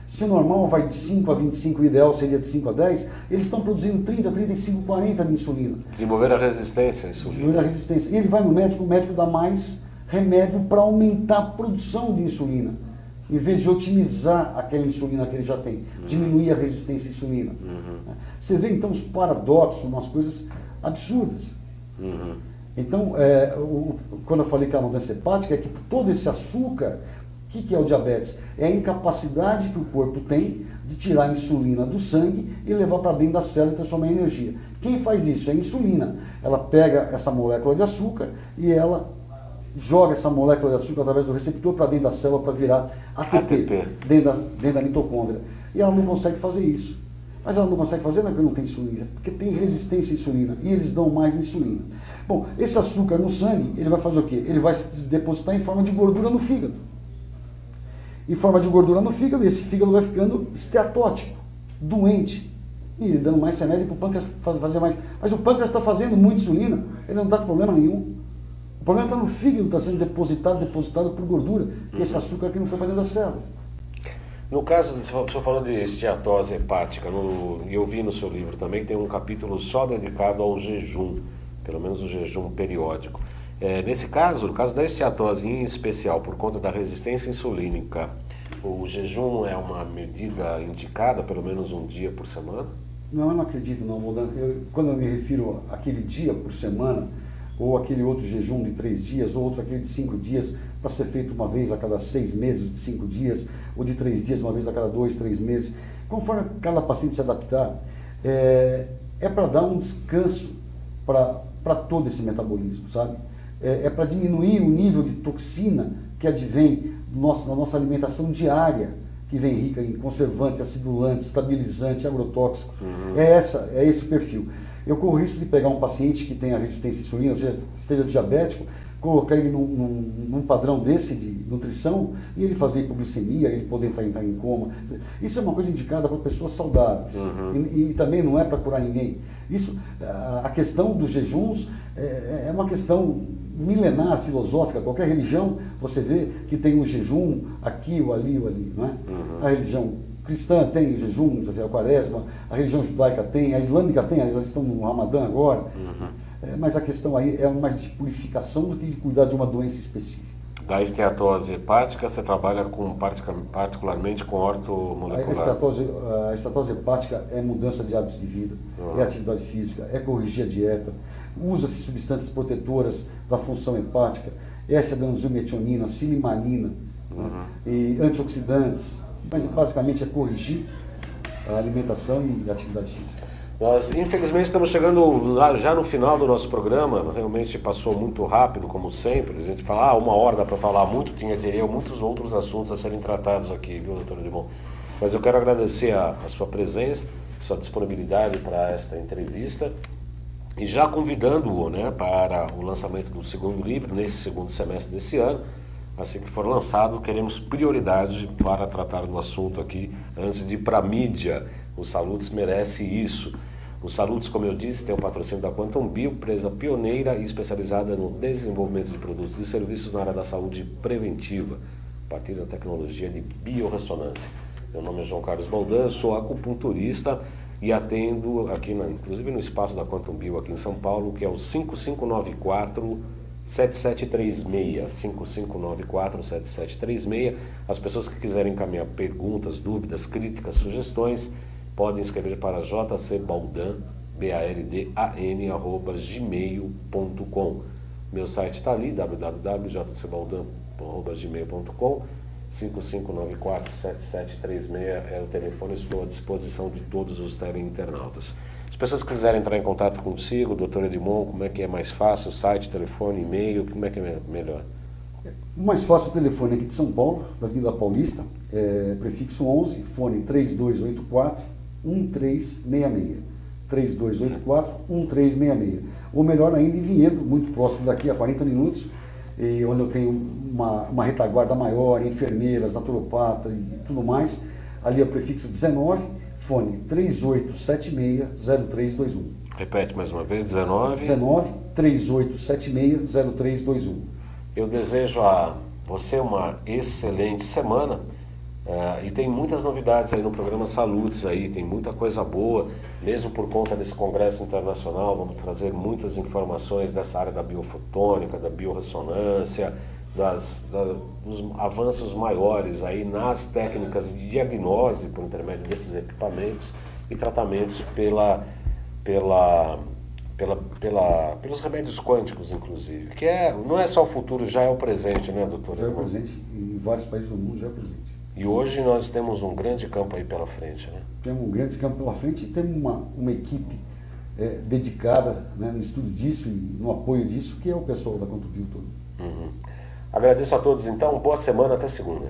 Se o normal vai de 5 a 25, o ideal seria de 5 a 10, eles estão produzindo 30, 35, 40 de insulina. Desenvolver a resistência à insulina. Desenvolver a resistência. E ele vai no médico, o médico dá mais remédio para aumentar a produção de insulina, em vez de otimizar aquela insulina que ele já tem, diminuir a resistência à insulina. Você vê então os paradoxos, umas coisas absurdas. Então, quando eu falei que é uma doença hepática, é que todo esse açúcar, o que é o diabetes? É a incapacidade que o corpo tem de tirar a insulina do sangue e levar para dentro da célula e transformar em energia. Quem faz isso? É a insulina. Ela pega essa molécula de açúcar e ela joga essa molécula de açúcar através do receptor para dentro da célula para virar ATP. Dentro da mitocôndria. E ela não consegue fazer isso. Mas ela não consegue fazer não é porque não tem insulina, porque tem resistência à insulina e eles dão mais insulina. Bom, esse açúcar no sangue, ele vai fazer o quê? Ele vai se depositar em forma de gordura no fígado. Em forma de gordura no fígado, e esse fígado vai ficando esteatótico, doente. E ele dando mais remédio para o pâncreas fazer mais. Mas o pâncreas está fazendo muita insulina, ele não está com problema nenhum. O problema está no fígado, está sendo depositado por gordura, que é esse açúcar que não foi para dentro da célula. No caso, o senhor falou de esteatose hepática, e eu vi no seu livro também que tem um capítulo só dedicado ao jejum, pelo menos o jejum periódico. Nesse caso, no caso da esteatose em especial, por conta da resistência insulínica, o jejum é uma medida indicada, pelo menos um dia por semana? Não, eu não acredito não, Boldano. Quando eu me refiro àquele dia por semana, ou aquele outro jejum de 3 dias, ou outro aquele de 5 dias, para ser feito uma vez a cada 6 meses, de 5 dias, ou de 3 dias, uma vez a cada 2, 3 meses, conforme cada paciente se adaptar, é para dar um descanso para todo esse metabolismo, sabe? É para diminuir o nível de toxina que advém da nossa alimentação diária, que vem rica em conservante, acidulante, estabilizante, agrotóxico. É esse o perfil. Eu corro o risco de pegar um paciente que tenha resistência à insulina, ou seja, seja diabético, colocar ele num padrão desse de nutrição e ele fazer hipoglicemia, ele poder entrar em coma. Isso é uma coisa indicada para pessoas saudáveis. E também não é para curar ninguém. A questão dos jejuns é uma questão milenar, filosófica. Qualquer religião, você vê que tem um jejum aqui ou ali, não é? A religião cristã tem o jejum, a quaresma, a religião judaica tem, a islâmica tem, eles estão no Ramadã agora. Mas a questão aí é mais de purificação do que de cuidar de uma doença específica. Da esteatose hepática, você trabalha particularmente com ortomolecular? A esteatose hepática é mudança de hábitos de vida, é atividade física, é corrigir a dieta, usa-se substâncias protetoras da função hepática, S-adenosylmetionina, silimarina, e antioxidantes, mas basicamente é corrigir a alimentação e a atividade física. Nós, infelizmente, estamos chegando já no final do nosso programa, realmente passou muito rápido, como sempre. A gente fala, 1 hora dá para falar muito, teria muitos outros assuntos a serem tratados aqui, viu, doutor Edmond? Mas eu quero agradecer a sua presença, sua disponibilidade para esta entrevista e já convidando-o, né, para o lançamento do segundo livro, nesse segundo semestre desse ano. Assim que for lançado, queremos prioridade para tratar do assunto aqui, antes de ir para a mídia. O Salutes merece isso. O Salutes, como eu disse, tem o patrocínio da Quantum Bio, empresa pioneira e especializada no desenvolvimento de produtos e serviços na área da saúde preventiva, a partir da tecnologia de biorressonância. Meu nome é João Carlos Baldan, sou acupunturista e atendo aqui, inclusive no espaço da Quantum Bio aqui em São Paulo, que é o 5594-7736, 5594-7736. As pessoas que quiserem encaminhar perguntas, dúvidas, críticas, sugestões, podem escrever para jcbaldan, baldan@gmail.com. Meu site está ali, www.jcbaldan.com. gmail.com. 5594-7736 é o telefone, estou à disposição de todos os teleinternautas. As pessoas que quiserem entrar em contato contigo, doutor Edmond, como é que é mais fácil? Site, telefone, e-mail, como é que é melhor? O mais fácil é o telefone aqui de São Paulo, da Avenida Paulista, prefixo 11, fone 3284-1366. 3284-1366. Ou melhor ainda, em Vinhedo, muito próximo daqui, a 40 minutos, onde eu tenho uma retaguarda maior, enfermeiras, naturopata e tudo mais. Ali é o prefixo 19, fone 3876-0321. Repete mais uma vez, 19... 3876-0321. Eu desejo a você uma excelente semana. E tem muitas novidades aí no programa Salutes, aí tem muita coisa boa, mesmo por conta desse congresso internacional. Vamos trazer muitas informações dessa área da biofotônica, da biorressonância, dos avanços maiores aí nas técnicas de diagnose por intermédio desses equipamentos e tratamentos pelos remédios quânticos, inclusive, que não é só o futuro, já é o presente, né, doutor? Já é o presente, em vários países do mundo já é o presente. E hoje nós temos um grande campo aí pela frente, né? Temos um grande campo pela frente e temos uma equipe dedicada, né, no estudo disso e no apoio disso, que é o pessoal da Contubio todo. Agradeço a todos então, boa semana, até segunda.